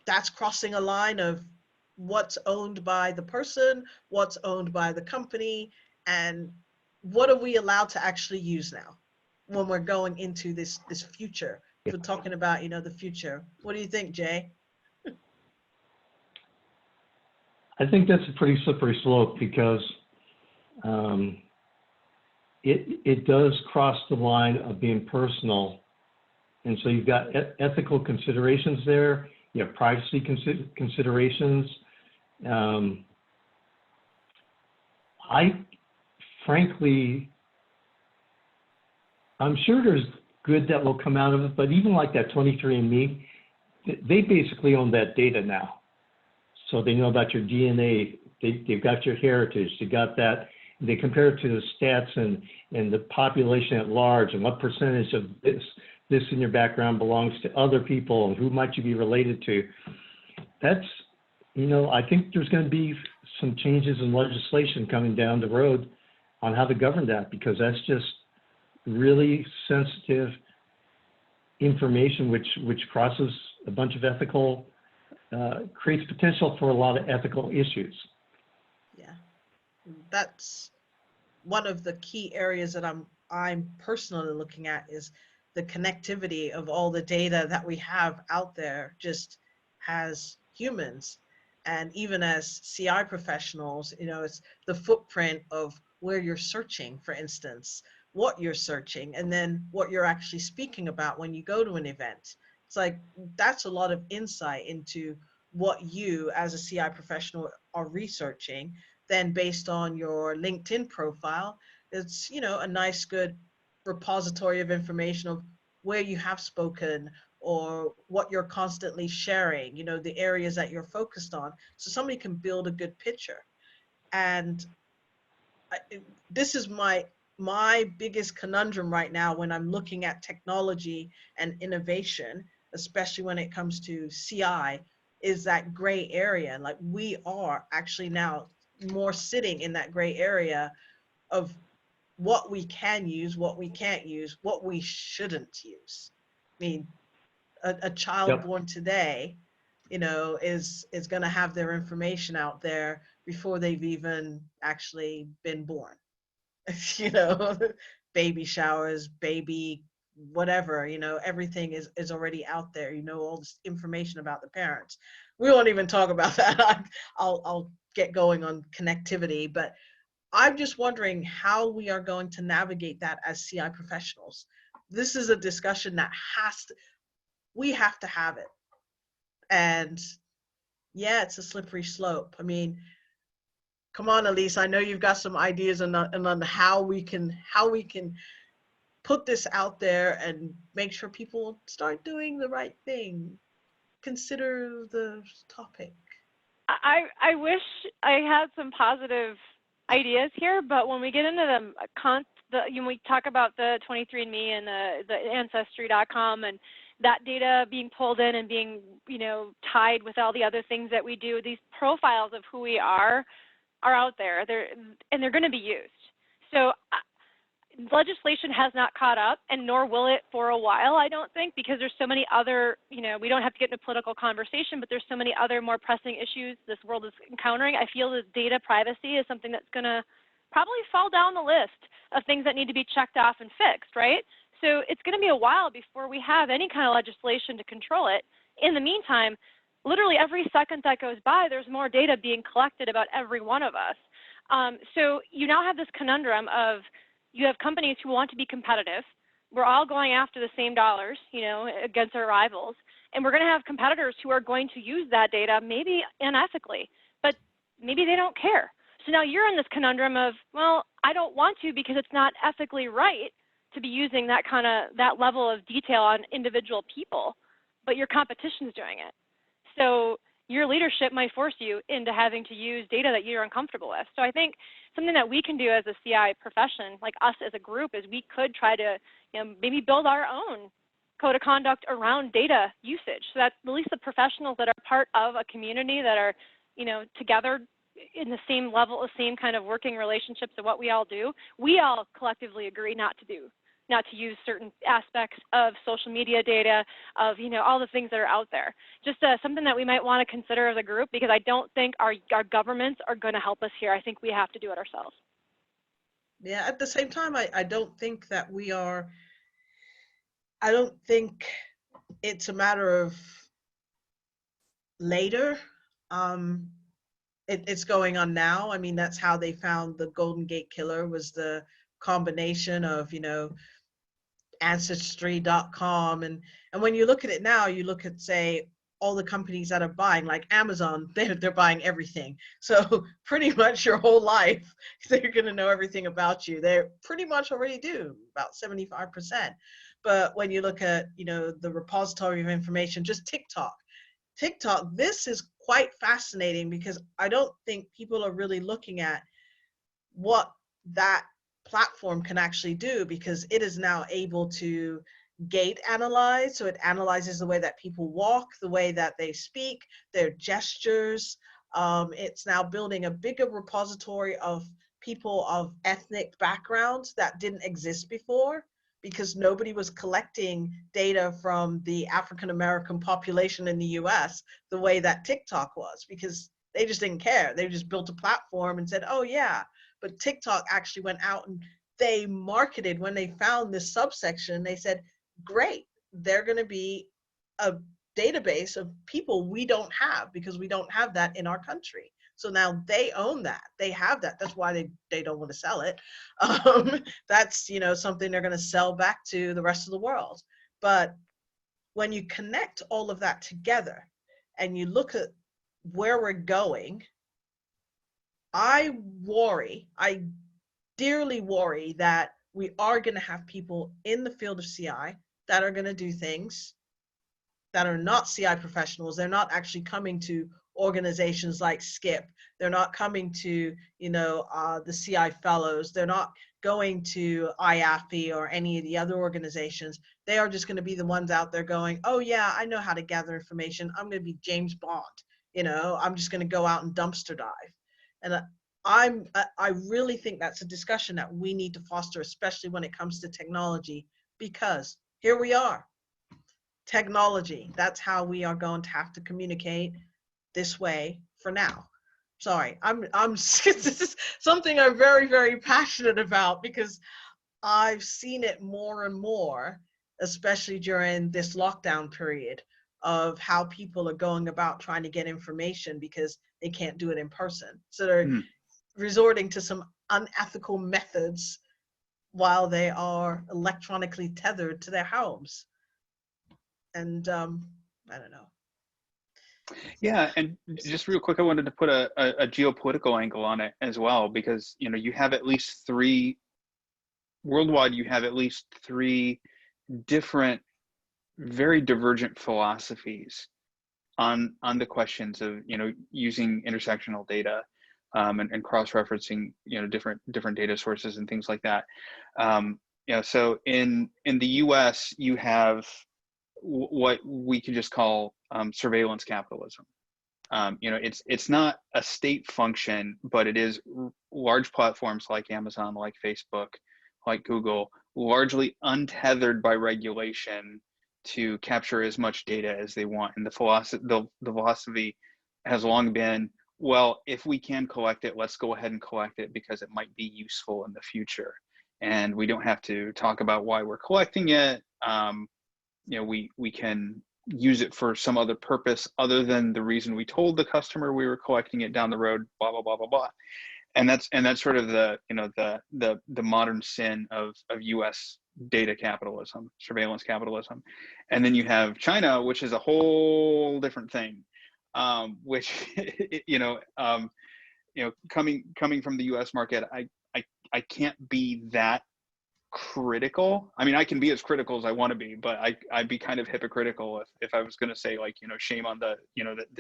that's crossing a line of what's owned by the person, what's owned by the company, and what are we allowed to actually use now when we're going into this future? We're talking about, you know, the future. What do you think, Jay? I think that's a pretty slippery slope, because it does cross the line of being personal. And so you've got ethical considerations there. You have privacy considerations. Frankly, I'm sure there's good that will come out of it, but even like that 23andMe, they basically own that data now. So they know about your DNA, they've got your heritage, they got that, they compare it to the stats and the population at large, and what percentage of this in your background belongs to other people, and who might you be related to. That's, you know, I think there's going to be some changes in legislation coming down the road on how to govern that, because that's just really sensitive information which crosses a bunch of ethical, creates potential for a lot of ethical issues. Yeah, that's one of the key areas that I'm personally looking at, is the connectivity of all the data that we have out there, just as humans and even as CI professionals. You know, it's the footprint of where you're searching, for instance, what you're searching, and then what you're actually speaking about when you go to an event. It's like, that's a lot of insight into what you as a CI professional are researching. Then based on your LinkedIn profile, it's, you know, a nice, good repository of information of where you have spoken, or what you're constantly sharing, you know, the areas that you're focused on, so somebody can build a good picture. And this is my biggest conundrum right now when I'm looking at technology and innovation, especially when it comes to CI, is that gray area. Like, we are actually now more sitting in that gray area of what we can use, what we can't use, what we shouldn't use. I mean, a child Yep. born today, you know, is going to have their information out there before they've even actually been born. You know, baby showers, baby whatever, you know, everything is already out there. You know, all this information about the parents. We won't even talk about that. I'll get going on connectivity, but I'm just wondering how we are going to navigate that as CI professionals. This is a discussion that we have to have it. And yeah, it's a slippery slope. I mean, come on, Elise, I know you've got some ideas on how we can put this out there and make sure people start doing the right thing. Consider the topic. I wish I had some positive ideas here, but when we get into when we talk about the 23andMe and the Ancestry.com and that data being pulled in and being, you know, tied with all the other things that we do, these profiles of who we are out there. They're going to be used. So legislation has not caught up, and nor will it for a while, I don't think, because there's so many other, you know, we don't have to get into political conversation, but there's so many other more pressing issues this world is encountering. I feel that data privacy is something that's going to probably fall down the list of things that need to be checked off and fixed, right? So it's going to be a while before we have any kind of legislation to control it. In the meantime, literally every second that goes by, there's more data being collected about every one of us. So you now have this conundrum of, you have companies who want to be competitive. We're all going after the same dollars, you know, against our rivals. And we're going to have competitors who are going to use that data, maybe unethically, but maybe they don't care. So now you're in this conundrum of, well, I don't want to because it's not ethically right to be using that level of detail on individual people, but your competition's doing it. So your leadership might force you into having to use data that you're uncomfortable with. So I think something that we can do as a CI profession, like us as a group, is we could try to, you know, maybe build our own code of conduct around data usage, so that at least the professionals that are part of a community that are, you know, together in the same level, the same kind of working relationships of what we all do, we all collectively agree not to use certain aspects of social media data, of, you know, all the things that are out there. Just something that we might want to consider as a group, because I don't think our governments are going to help us here. I think we have to do it ourselves. Yeah, at the same time, I don't think that I don't think it's a matter of later. It's going on now. I mean, that's how they found the Golden Gate Killer, was the combination of, you know, Ancestry.com. And when you look at it now, you look at, say, all the companies that are buying, like Amazon, they're buying everything. So pretty much your whole life, they're going to know everything about you. They pretty much already do, about 75%. But when you look at, you know, the repository of information, just TikTok, this is quite fascinating, because I don't think people are really looking at what that platform can actually do, because it is now able to gait analyze. So it analyzes the way that people walk, the way that they speak, their gestures. It's now building a bigger repository of people of ethnic backgrounds that didn't exist before, because nobody was collecting data from the African American population in the US the way that TikTok was, because they just didn't care. They just built a platform and said, oh yeah. But TikTok actually went out and they marketed, when they found this subsection, they said, great, they're going to be a database of people we don't have, because we don't have that in our country. So now they own that. They have that. That's why they don't want to sell it. That's, you know, something they're going to sell back to the rest of the world. But when you connect all of that together and you look at where we're going, I dearly worry that we are going to have people in the field of CI that are going to do things that are not CI professionals. They're not actually coming to organizations like SCIP. They're not coming to, the CI fellows. They're not going to IAFE or any of the other organizations. They are just going to be the ones out there going, oh yeah, I know how to gather information. I'm going to be James Bond. I'm just going to go out and dumpster dive. And I really think that's a discussion that we need to foster, especially when it comes to technology, because here we are. Technology, that's how we are going to have to communicate this way for now. Sorry, this is something I'm very, very passionate about, because I've seen it more and more, especially during this lockdown period, of how people are going about trying to get information because they can't do it in person. So they're resorting to some unethical methods while they are electronically tethered to their homes. And I don't know. Yeah, and just real quick, I wanted to put a geopolitical angle on it as well, because you have at least three worldwide. You have at least three different, very divergent philosophies on the questions of using intersectional data and cross-referencing different data sources and things like that. So in the U.S. you have what we could just call surveillance capitalism. It's not a state function, but it is large platforms like Amazon, like Facebook, like Google, largely untethered by regulation to capture as much data as they want. And the philosophy has long been, well, if we can collect it, let's go ahead and collect it because it might be useful in the future. And we don't have to talk about why we're collecting it. We can use it for some other purpose other than the reason we told the customer we were collecting it down the road, blah, blah, blah, blah, blah. And that's sort of the modern sin of US data capitalism, surveillance capitalism. And then you have China, which is a whole different thing, which, coming from the US market, I can't be that critical. I mean, I can be as critical as I want to be, but I'd be kind of hypocritical if I was going to say, like, shame on the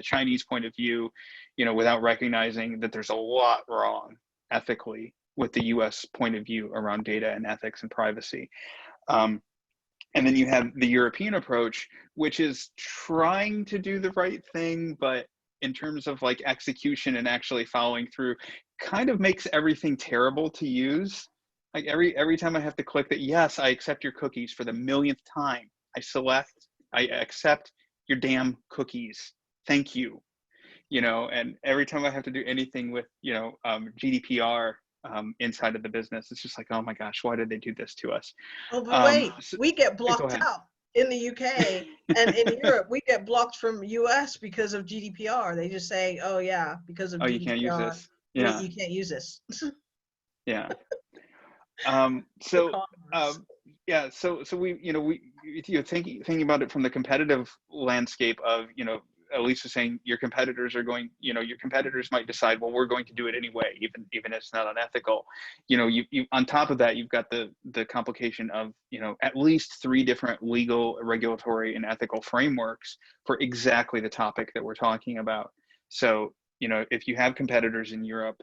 Chinese point of view, without recognizing that there's a lot wrong ethically with the US point of view around data and ethics and privacy. And then you have the European approach, which is trying to do the right thing, but in terms of like execution and actually following through, kind of makes everything terrible to use. Like every time I have to click that, yes, I accept your cookies for the millionth time. I accept your damn cookies. Thank you. And every time I have to do anything with, GDPR inside of the business, it's just like, oh my gosh, why did they do this to us? Oh, but wait, we get blocked out in the UK and in Europe. We get blocked from US because of GDPR. They just say, oh yeah, because of GDPR, you can't use this. Yeah, you can't use this. Yeah. So we thinking about it from the competitive landscape of, Elise saying your competitors are going, your competitors might decide, well, we're going to do it anyway, even if it's not unethical. You on top of that, you've got the complication of, at least three different legal, regulatory, and ethical frameworks for exactly the topic that we're talking about. So, if you have competitors in Europe,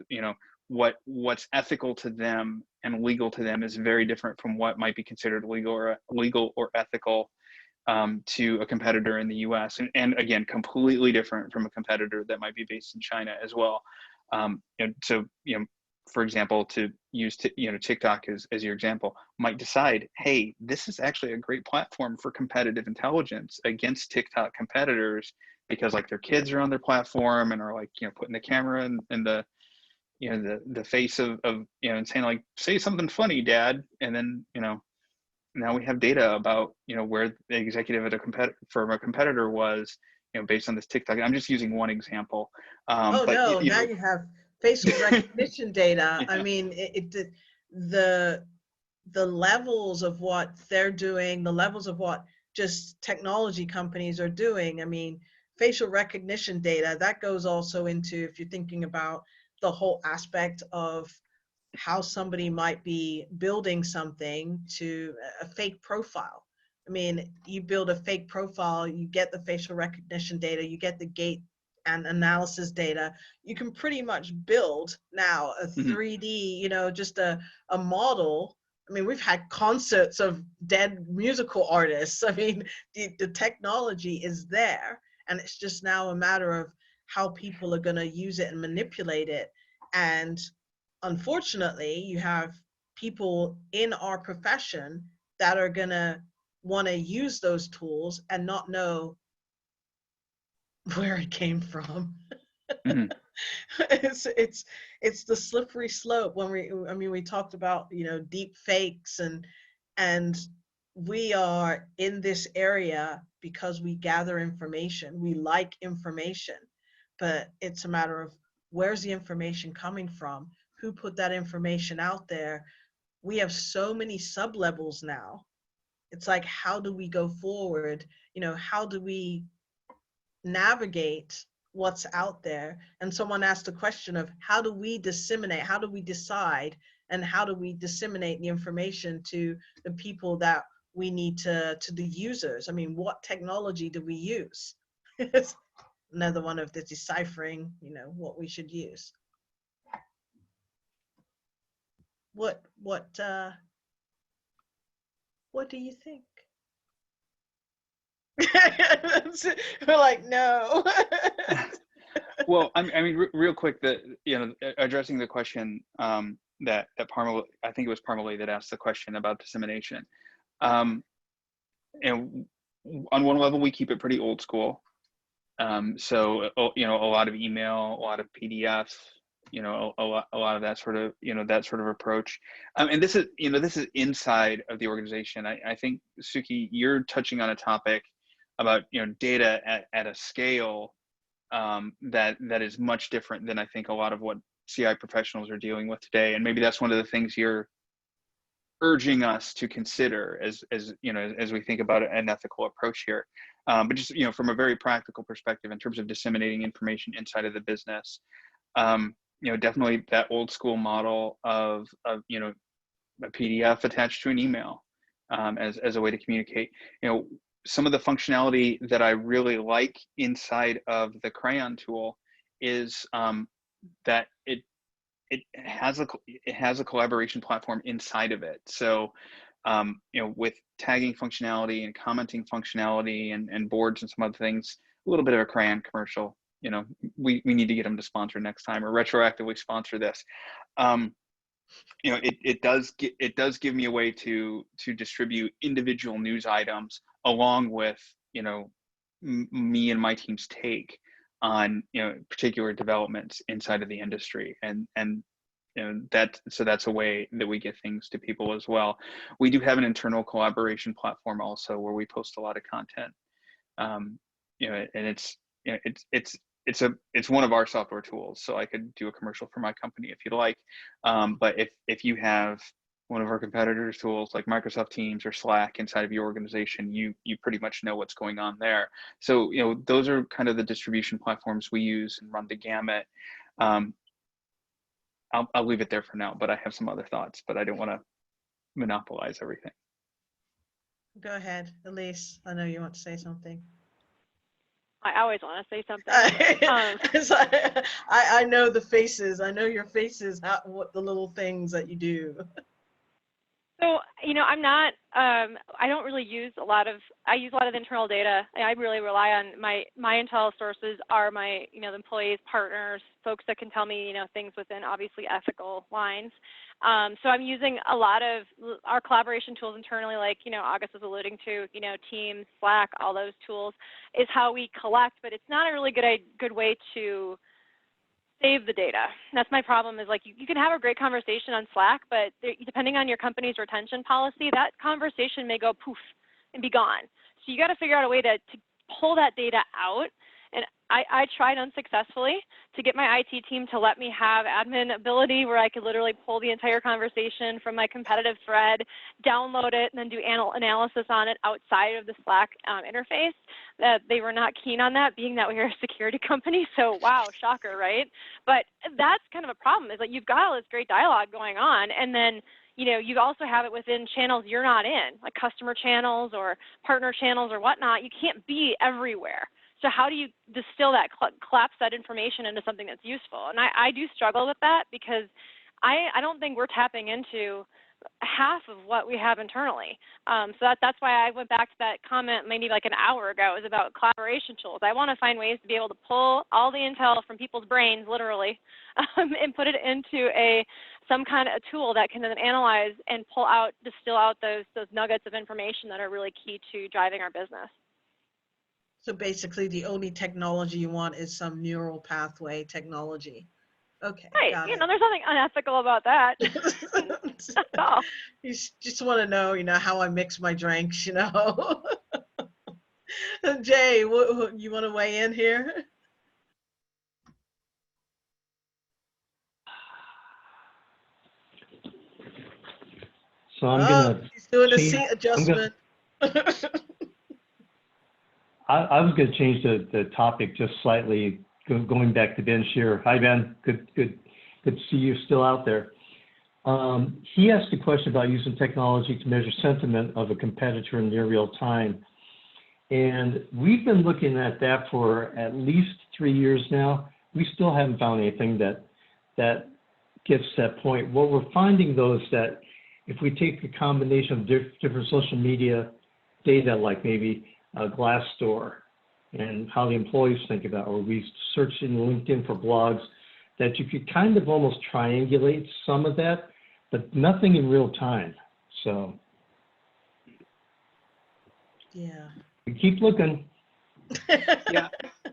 what's ethical to them and legal to them is very different from what might be considered legal or ethical to a competitor in the US, and again, completely different from a competitor that might be based in China as well. And so, for example, to use TikTok as your example, might decide, hey, this is actually a great platform for competitive intelligence against TikTok competitors, because like their kids are on their platform and are like, putting the camera in the the face of and saying like, say something funny, Dad, and then now we have data about where the executive at a competitor was, based on this TikTok. I'm just using one example. But now you have facial recognition data. Yeah. I mean, the levels of what they're doing, the levels of what just technology companies are doing. I mean, facial recognition data, that goes also into, if you're thinking about the whole aspect of how somebody might be building something to a fake profile. I mean, you build a fake profile, you get the facial recognition data, you get the gait and analysis data. You can pretty much build now a 3D, you know, just a model. I mean, we've had concerts of dead musical artists. I mean, the technology is there, and it's just now a matter of how people are going to use it and manipulate it. And unfortunately, you have people in our profession that are going to want to use those tools and not know where it came from. It's the slippery slope. When we talked about, you know, deep fakes, and we are in this area because we gather information, we like information, but it's a matter of where's the information coming from, who put that information out there. We have so many sub levels now. It's like, how do we go forward? You know, how do we navigate what's out there? And someone asked the question of how do we disseminate, how do we decide, and how do we disseminate the information to the people that we need to the users? I mean, what technology do we use? It's another one of the deciphering, you know, what we should use. What do you think? We're like, no. Well, I mean, real quick, you know, addressing the question that Parmalee, I think it was Parmalee that asked the question about dissemination. And on one level, we keep it pretty old school. So, you know, a lot of email, a lot of PDFs, you know, a lot of that sort of, you know, that sort of approach. And this is, you know, this is inside of the organization. I think, Suki, you're touching on a topic about, you know, data at a scale that is much different than I think a lot of what CI professionals are dealing with today. And maybe that's one of the things you're urging us to consider as you know, as we think about an ethical approach here. But just, you know, from a very practical perspective in terms of disseminating information inside of the business, you know, definitely that old school model of you know, a PDF attached to an email as a way to communicate. You know, some of the functionality that I really like inside of the Crayon tool is that it has a collaboration platform inside of it. So, you know, with tagging functionality and commenting functionality and boards and some other things, a little bit of a Crayon commercial. You know, we need to get them to sponsor next time or retroactively sponsor this. You know, it does give me a way to distribute individual news items along with, you know, me and my team's take on, you know, particular developments inside of the industry, and you know, that's a way that we get things to people as well. We do have an internal collaboration platform also where we post a lot of content. You know, and it's, you know, it's one of our software tools. So I could do a commercial for my company if you'd like. But if you have one of our competitors' tools like Microsoft Teams or Slack inside of your organization, you pretty much know what's going on there. So, you know, those are kind of the distribution platforms we use and run the gamut. I'll leave it there for now, but I have some other thoughts, but I don't want to monopolize everything. Go ahead, Elise. I know you want to say something. I always want to say something. I know the faces. I know your faces, what the little things that you do. So, you know, I don't really use I use a lot of internal data. I really rely on my intel sources are my, you know, the employees, partners, folks that can tell me, you know, things within obviously ethical lines. So I'm using a lot of our collaboration tools internally, like, you know, August was alluding to, you know, Teams, Slack, all those tools is how we collect, but it's not a really good way to save the data. That's my problem is, like, you can have a great conversation on Slack, but depending on your company's retention policy, that conversation may go poof and be gone. So you got to figure out a way to pull that data out. And I tried unsuccessfully to get my IT team to let me have admin ability where I could literally pull the entire conversation from my competitive thread, download it, and then do analysis on it outside of the Slack interface. That they were not keen on that, being that we are a security company. So wow, shocker, right? But that's kind of a problem, is like you've got all this great dialogue going on, and then you also have it within channels you're not in, like customer channels or partner channels or whatnot. You can't be everywhere. So how do you distill that, collapse that information into something that's useful? And I do struggle with that, because I don't think we're tapping into half of what we have internally. So that's why I went back to that comment maybe like an hour ago. It was about collaboration tools. I want to find ways to be able to pull all the intel from people's brains, literally, and put it into some kind of a tool that can then analyze and distill out those nuggets of information that are really key to driving our business. So basically, the only technology you want is some neural pathway technology. Okay. Right. Got it. There's nothing unethical about that. Not at all. You just want to know, how I mix my drinks, Jay, you want to weigh in here? So I'm gonna. He's doing a seat adjustment. I was going to change the topic just slightly, going back to Ben Shearer. Hi, Ben. Good to see you still out there. He asked a question about using technology to measure sentiment of a competitor in near real time. And we've been looking at that for at least 3 years now. We still haven't found anything that gets to that point. What we're finding, though, is that if we take a combination of different social media data, like maybe Glassdoor, and how the employees think about it, or we search in LinkedIn for blogs, that you could kind of almost triangulate some of that, but nothing in real time. So yeah, we keep looking. Yeah,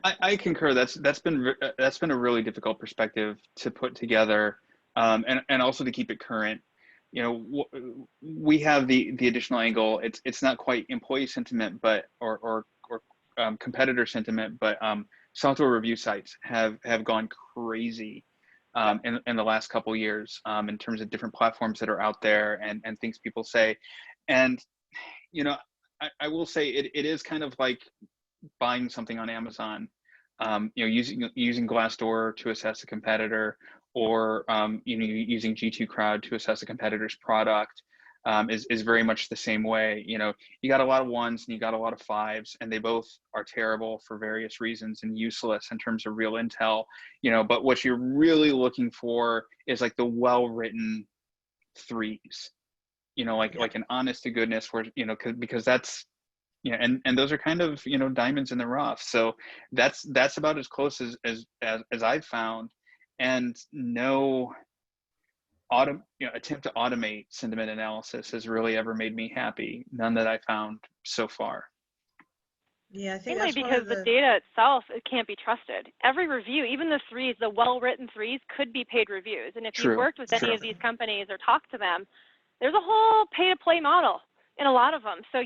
I concur. That's been a really difficult perspective to put together, and also to keep it current. We have the additional angle. It's not quite employee sentiment, but or competitor sentiment, but software review sites have gone crazy in the last couple years in terms of different platforms that are out there and things people say. And I will say it is kind of like buying something on Amazon, using Glassdoor to assess a competitor, or using G2 Crowd to assess a competitor's product, is very much the same way. You got a lot of 1s and you got a lot of 5s, and they both are terrible for various reasons and useless in terms of real intel. But what you're really looking for is like the well-written 3s. Like an honest to goodness, where because that's and those are kind of diamonds in the rough. So that's about as close as I've found. And no attempt to automate sentiment analysis has really ever made me happy. None that I found so far. Yeah, I think mainly that's because the data itself, it can't be trusted. Every review, even the 3s, the well-written 3s, could be paid reviews. And if you've worked with any of these companies or talked to them, there's a whole pay-to-play model in a lot of them. So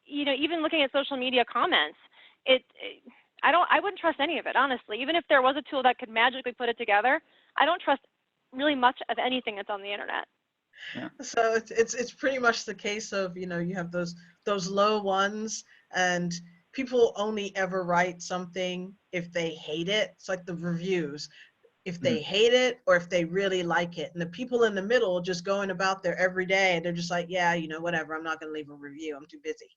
even looking at social media comments, I wouldn't trust any of it, honestly. Even if there was a tool that could magically put it together, I don't trust really much of anything that's on the internet. Yeah. So it's pretty much the case of, you have those low 1s, and people only ever write something if they hate it. It's like the reviews. If they hate it or if they really like it. And the people in the middle just going about their every day, they're just like, yeah, whatever, I'm not going to leave a review, I'm too busy.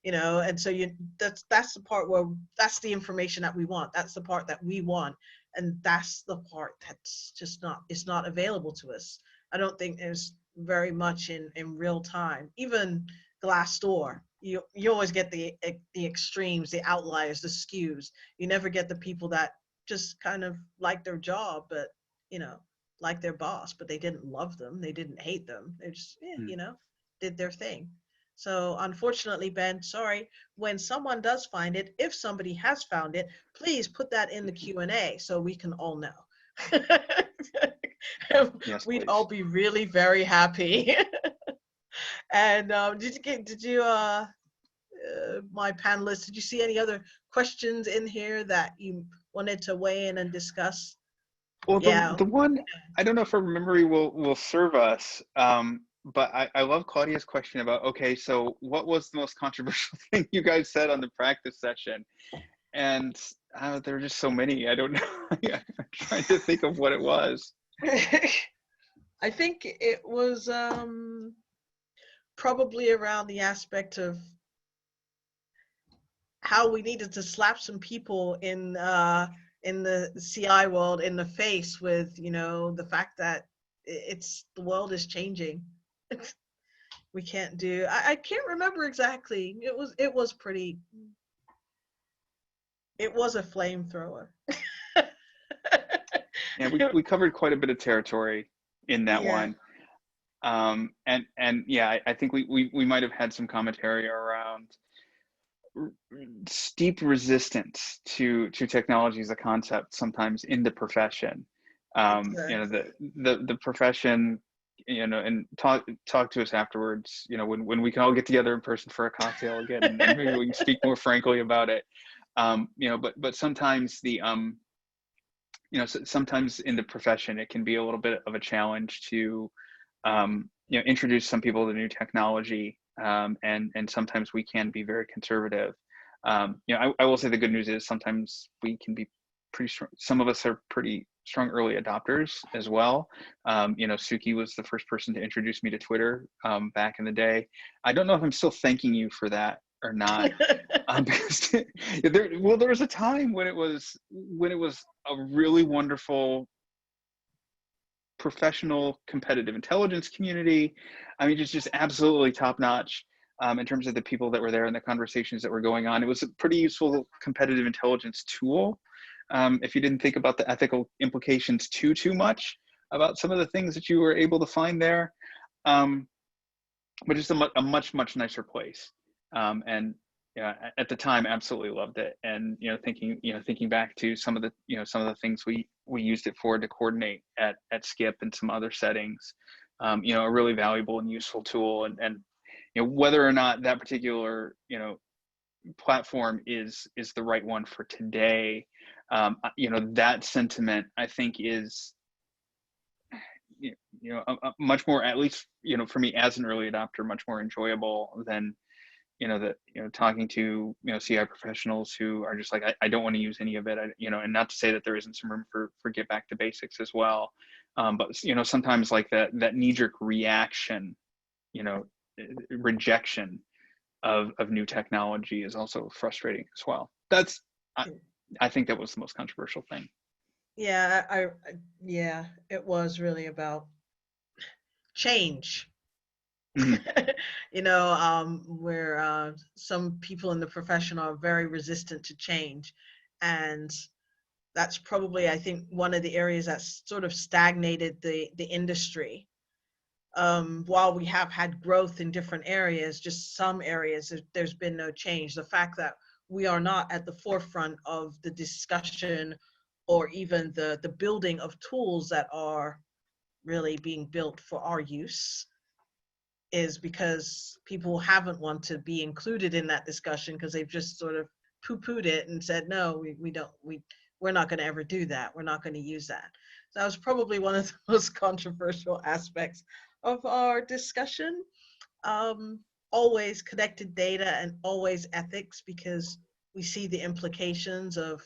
And so that's the part where that's the information that we want. That's the part that we want. And that's the part that's just it's not available to us. I don't think there's very much in real time. Even Glassdoor, you always get the extremes, the outliers, the skews. You never get the people that just kind of like their job, but like their boss, but they didn't love them, they didn't hate them, they just did their thing. So unfortunately, Ben, sorry, when someone does find it, if somebody has found it, please put that in the Q&A so we can all know. Yes, we'd please. all be really very happy. And did you my panelists, did you see any other questions in here that you wanted to weigh in and discuss? Well, Yeah. the one, I don't know if our memory will serve us, but I love Claudia's question about, okay, so what was the most controversial thing you guys said on the practice session? And there are just so many. I don't know. I'm trying to think of what it was. I think it was probably around the aspect of how we needed to slap some people in the CI world in the face with, you know, the fact that the world is changing. We can't do. I can't remember exactly. It was pretty. It was a flamethrower. Yeah, we covered quite a bit of territory in that Yeah. one. And yeah, I think we might have had some commentary around steep resistance to technology as a concept sometimes in the profession. You know, the profession, you know, and talk to us afterwards, you know, when we can all get together in person for a cocktail again, and maybe we can speak more frankly about it. You know, but sometimes you know, sometimes in the profession, it can be a little bit of a challenge to, you know, introduce some people to new technology, and sometimes we can be very conservative. You know, I will say the good news is sometimes we can be pretty strong. Some of us are pretty strong early adopters as well. You know, Suki was the first person to introduce me to Twitter back in the day. I don't know if I'm still thanking you for that or not. Because there was a time when it was a really wonderful professional competitive intelligence community. I mean, just absolutely top notch in terms of the people that were there and the conversations that were going on. It was a pretty useful competitive intelligence tool. If you didn't think about the ethical implications too much about some of the things that you were able to find there, but just a much nicer place. And yeah, at the time, absolutely loved it. And you know, thinking back to some of the things we used it for to coordinate at Skip and some other settings, you know, a really valuable and useful tool. And you know, whether or not that particular, you know, platform is the right one for today, you know, that sentiment I think is, you know, a much more, at least, you know, for me as an early adopter, much more enjoyable than, you know, talking to, you know, CI professionals who are just like, I don't want to use any of it, you know, and not to say that there isn't some room for get back to basics as well. But, you know, sometimes like that knee-jerk reaction, you know, rejection of new technology is also frustrating as well. I think that was the most controversial thing. Yeah, yeah, it was really about change. Mm-hmm. You know, where some people in the profession are very resistant to change, and that's probably, I think, one of the areas that sort of stagnated the industry. While we have had growth in different areas, just some areas there's been no change. The fact that we are not at the forefront of the discussion or even the building of tools that are really being built for our use is because people haven't wanted to be included in that discussion because they've just sort of poo-pooed it and said, no, we're not going to ever do that. We're not going to use that. So that was probably one of the most controversial aspects of our discussion. Always connected data and always ethics, because we see the implications of,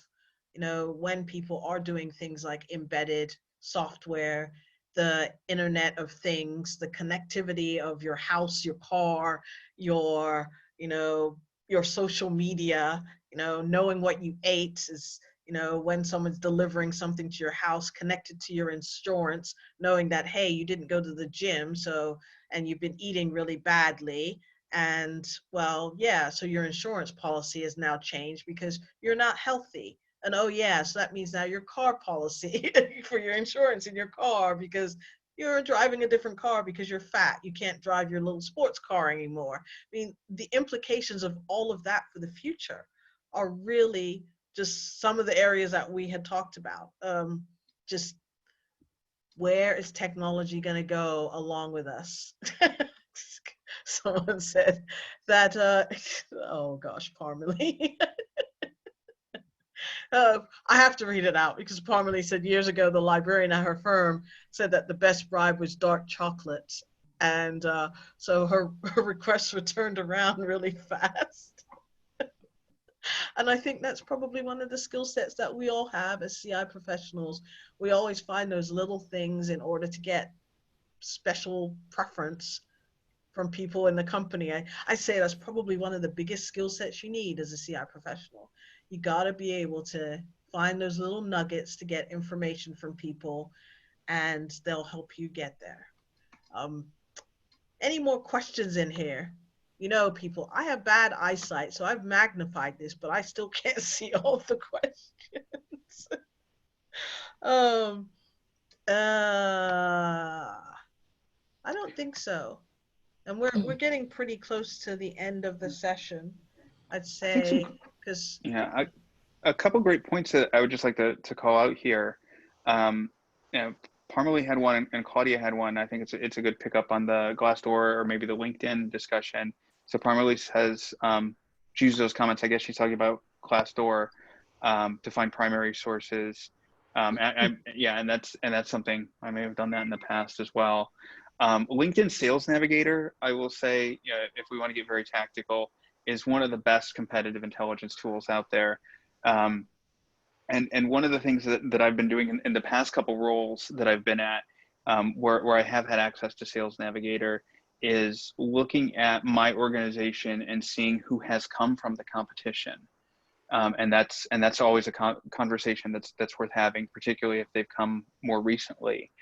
you know, when people are doing things like embedded software, the Internet of Things, the connectivity of your house, your car, your, you know, your social media, you know, knowing what you ate is, you know, when someone's delivering something to your house, connected to your insurance, knowing that, hey, you didn't go to the gym, so, and you've been eating really badly. And well, yeah, so your insurance policy has now changed because you're not healthy. And oh yeah, so that means now your car policy for your insurance in your car, because you're driving a different car because you're fat. You can't drive your little sports car anymore. I mean, the implications of all of that for the future are really just some of the areas that we had talked about. Just where is technology going to go along with us? Someone said that, oh gosh, Parmalee. I have to read it out because Parmalee said years ago the librarian at her firm said that the best bribe was dark chocolate. And so her requests were turned around really fast. And I think that's probably one of the skill sets that we all have as CI professionals. We always find those little things in order to get special preference from people in the company. I say that's probably one of the biggest skill sets you need as a CI professional. You got to be able to find those little nuggets to get information from people, and they'll help you get there. Any more questions in here? You know, people, I have bad eyesight, so I've magnified this, but I still can't see all the questions. I don't think so. And we're getting pretty close to the end of the session, I'd say, because yeah, a couple great points that I would just like to call out here. You know, Parmalee had one and Claudia had one. I think it's a good pickup on the Glassdoor or maybe the LinkedIn discussion. So Parmalee says, she used those comments. I guess she's talking about Glassdoor to find primary sources. Yeah, and that's something I may have done that in the past as well. LinkedIn Sales Navigator, I will say, you know, if we want to get very tactical, is one of the best competitive intelligence tools out there. And one of the things that I've been doing in the past couple roles that I've been at, where I have had access to Sales Navigator, is looking at my organization and seeing who has come from the competition. And that's always a conversation that's worth having, particularly if they've come more recently.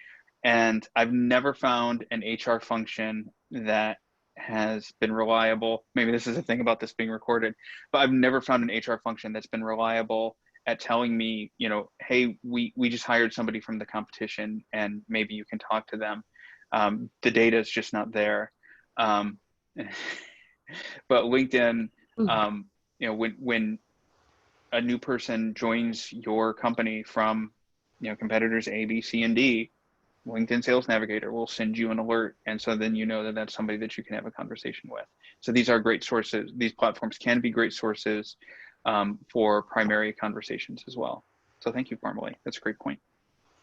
And I've never found an HR function that has been reliable. Maybe this is a thing about this being recorded, but I've never found an HR function that's been reliable at telling me, you know, hey, we just hired somebody from the competition and maybe you can talk to them. The data is just not there. But LinkedIn, you know, when a new person joins your company from, you know, competitors A, B, C, and D, LinkedIn Sales Navigator will send you an alert. And so then you know that that's somebody that you can have a conversation with. So these are great sources. These platforms can be great sources for primary conversations as well. So thank you, Parmalee. That's a great point.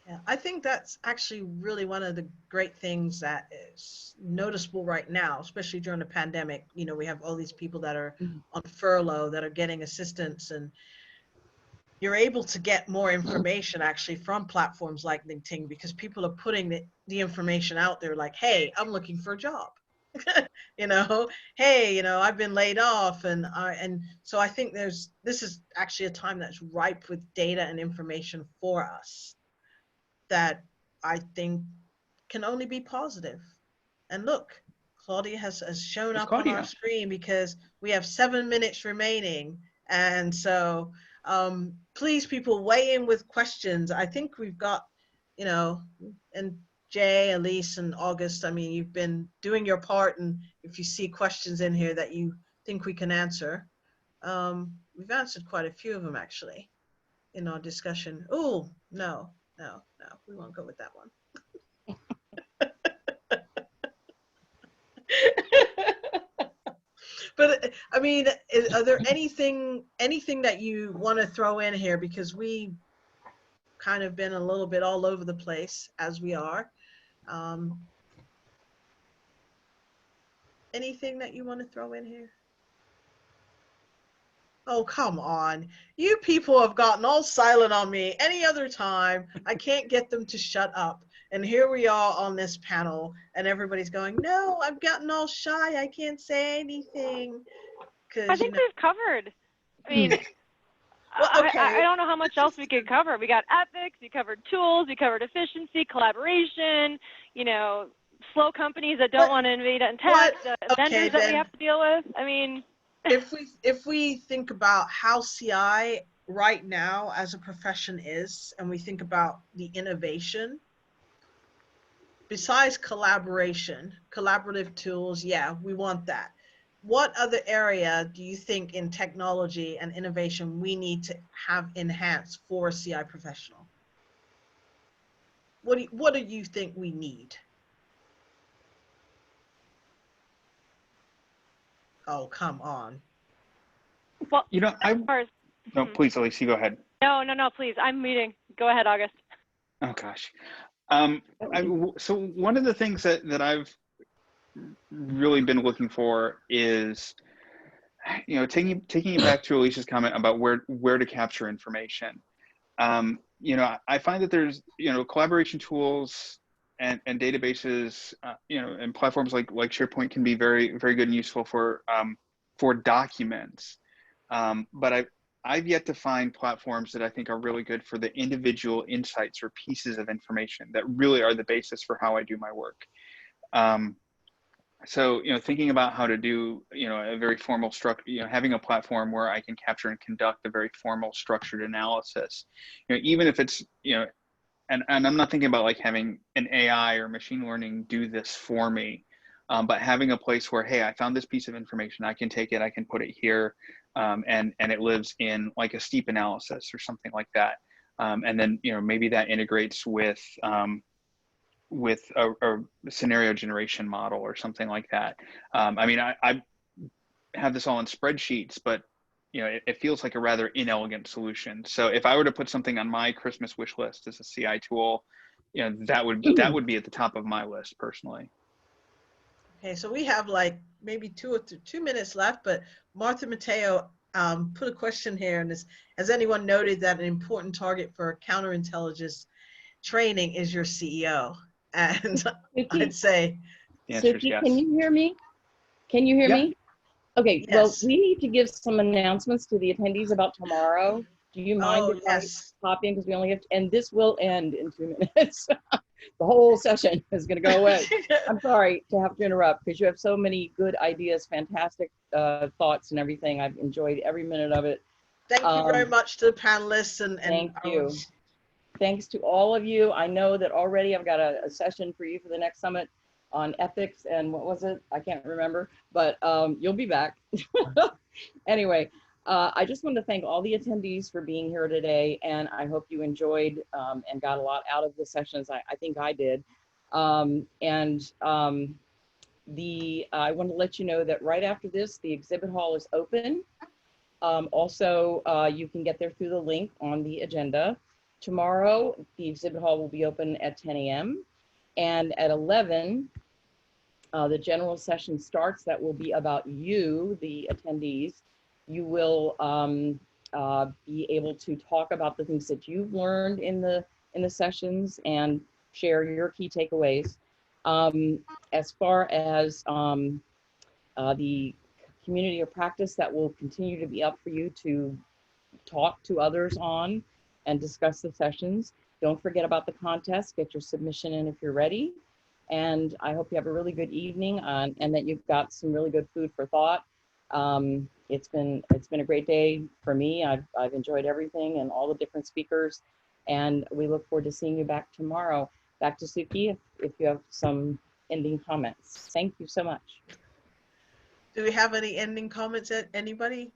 yeah, I think that's actually really one of the great things that is noticeable right now, especially during the pandemic. You know, we have all these people that are on furlough that are getting assistance, and you're able to get more information actually from platforms like LinkedIn because people are putting the information out there like, hey, I'm looking for a job. You know, hey, you know, I've been laid off, and so I think this is actually a time that's ripe with data and information for us that I think can only be positive. And look, Claudia has shown up on our screen because we have 7 minutes remaining, and so please, people, weigh in with questions. I think we've got, you know, and Jay, Elise, and August, I mean, you've been doing your part, and if you see questions in here that you think we can answer, we've answered quite a few of them actually in our discussion. Oh, no, we won't go with that one. But I mean, are there anything that you want to throw in here, because we kind of been a little bit all over the place as we are. Anything that you want to throw in here? Oh, come on. You people have gotten all silent on me. Any other time, I can't get them to shut up. And here we are on this panel, and everybody's going, no, I've gotten all shy. I can't say anything. I think we've covered. I mean, well, okay. I don't know how much else we could cover. We got ethics, we covered tools, we covered efficiency, collaboration, you know, slow companies that don't want to innovate in tech, the vendors that we have to deal with. I mean, if we think about how CI right now as a profession is, and we think about the innovation, besides collaboration, collaborative tools, yeah, we want that. What other area do you think in technology and innovation we need to have enhanced for a CI professional? What do you think we need? Oh, come on. Well, you know, no, please, Elise, you go ahead. No, please. I'm muting. Go ahead, August. Oh gosh. So one of the things that I've really been looking for is, you know, taking it back to Alicia's comment about where to capture information. You know, I find that there's, you know, collaboration tools and databases, you know, and platforms like SharePoint can be very, very good and useful for documents. But I've yet to find platforms that I think are really good for the individual insights or pieces of information that really are the basis for how I do my work. So, you know, thinking about how to do, you know, a very formal structure, you know, having a platform where I can capture and conduct a very formal structured analysis, you know, even if it's, you know, and I'm not thinking about like having an AI or machine learning do this for me, but having a place where, hey, I found this piece of information, I can take it, I can put it here, and it lives in like a steep analysis or something like that. And then, you know, maybe that integrates with a scenario generation model or something like that. I mean, I have this all in spreadsheets, but you know, it feels like a rather inelegant solution. So if I were to put something on my Christmas wish list as a CI tool, you know, that would be at the top of my list personally. Okay, so we have like maybe 2 minutes left, but Martha Mateo put a question here, and has anyone noted that an important target for counterintelligence training is your CEO? And I'd say, Suki, Yes. can you hear me? Can you hear Yep. me? Okay, Yes. well, we need to give some announcements to the attendees about tomorrow. Do you mind if yes. I pop in, because we only have, and this will end in 2 minutes. The whole session is going to go away. I'm sorry to have to interrupt, because you have so many good ideas, fantastic thoughts and everything. I've enjoyed every minute of it. Thank you very much to the panelists and Thank you. Thanks to all of you. I know that already I've got a session for you for the next summit on ethics and what was it? I can't remember, but you'll be back. Anyway, I just want to thank all the attendees for being here today, and I hope you enjoyed and got a lot out of the sessions. I think I did. I want to let you know that right after this, the exhibit hall is open. Also, you can get there through the link on the agenda. Tomorrow, the exhibit hall will be open at 10 a.m. and at 11, the general session starts. That will be about you, the attendees. You will be able to talk about the things that you've learned in the sessions and share your key takeaways. As far as the community of practice, that will continue to be up for you to talk to others on and discuss the sessions. Don't forget about the contest. Get your submission in if you're ready. And I hope you have a really good evening and that you've got some really good food for thought. It's been a great day for me. I've enjoyed everything and all the different speakers, and we look forward to seeing you back tomorrow. Back to Suki if you have some ending comments. Thank you so much. Do we have any ending comments, anybody?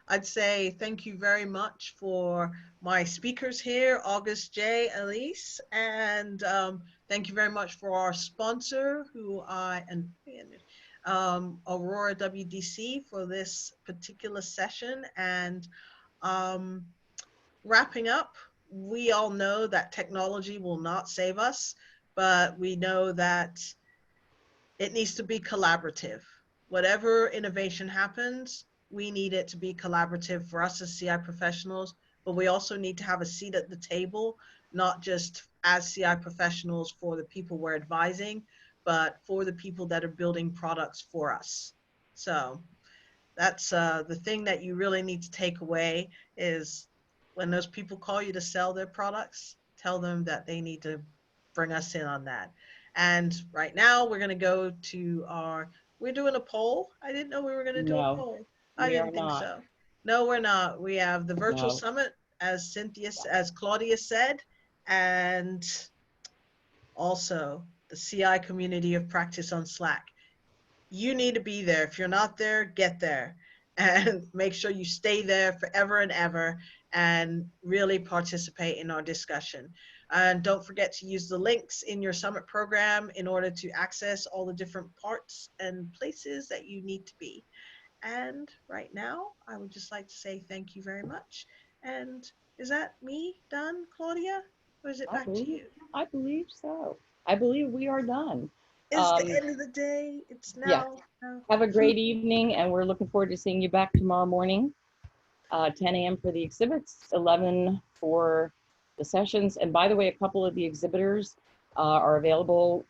I'd say thank you very much for my speakers here, August J, Elise, and thank you very much for our sponsor, Aurora WDC, for this particular session. And wrapping up, we all know that technology will not save us, but we know that it needs to be collaborative. Whatever innovation happens, we need it to be collaborative for us as CI professionals, but we also need to have a seat at the table, not just as CI professionals for the people we're advising, but for the people that are building products for us. So that's the thing that you really need to take away is when those people call you to sell their products, tell them that they need to bring us in on that. And right now we're going to go to we're doing a poll. I didn't know we were going to do a poll. I didn't think so. No, we're not. We have the virtual summit, as Claudia said, and also the CI community of practice on Slack. You need to be there. If you're not there, get there and make sure you stay there forever and ever and really participate in our discussion. And don't forget to use the links in your summit program in order to access all the different parts and places that you need to be. And right now, I would just like to say thank you very much. And is that me done, Claudia? Or is it back to you? I believe so. I believe we are done. It's the end of the day. It's Yeah. now. Have a great evening, and we're looking forward to seeing you back tomorrow morning, 10 a.m. for the exhibits, 11 for the sessions. And by the way, a couple of the exhibitors are available,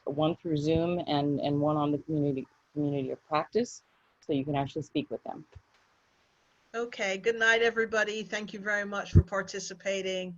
one through Zoom and one on the community of practice, so you can actually speak with them. Okay, good night, everybody. Thank you very much for participating.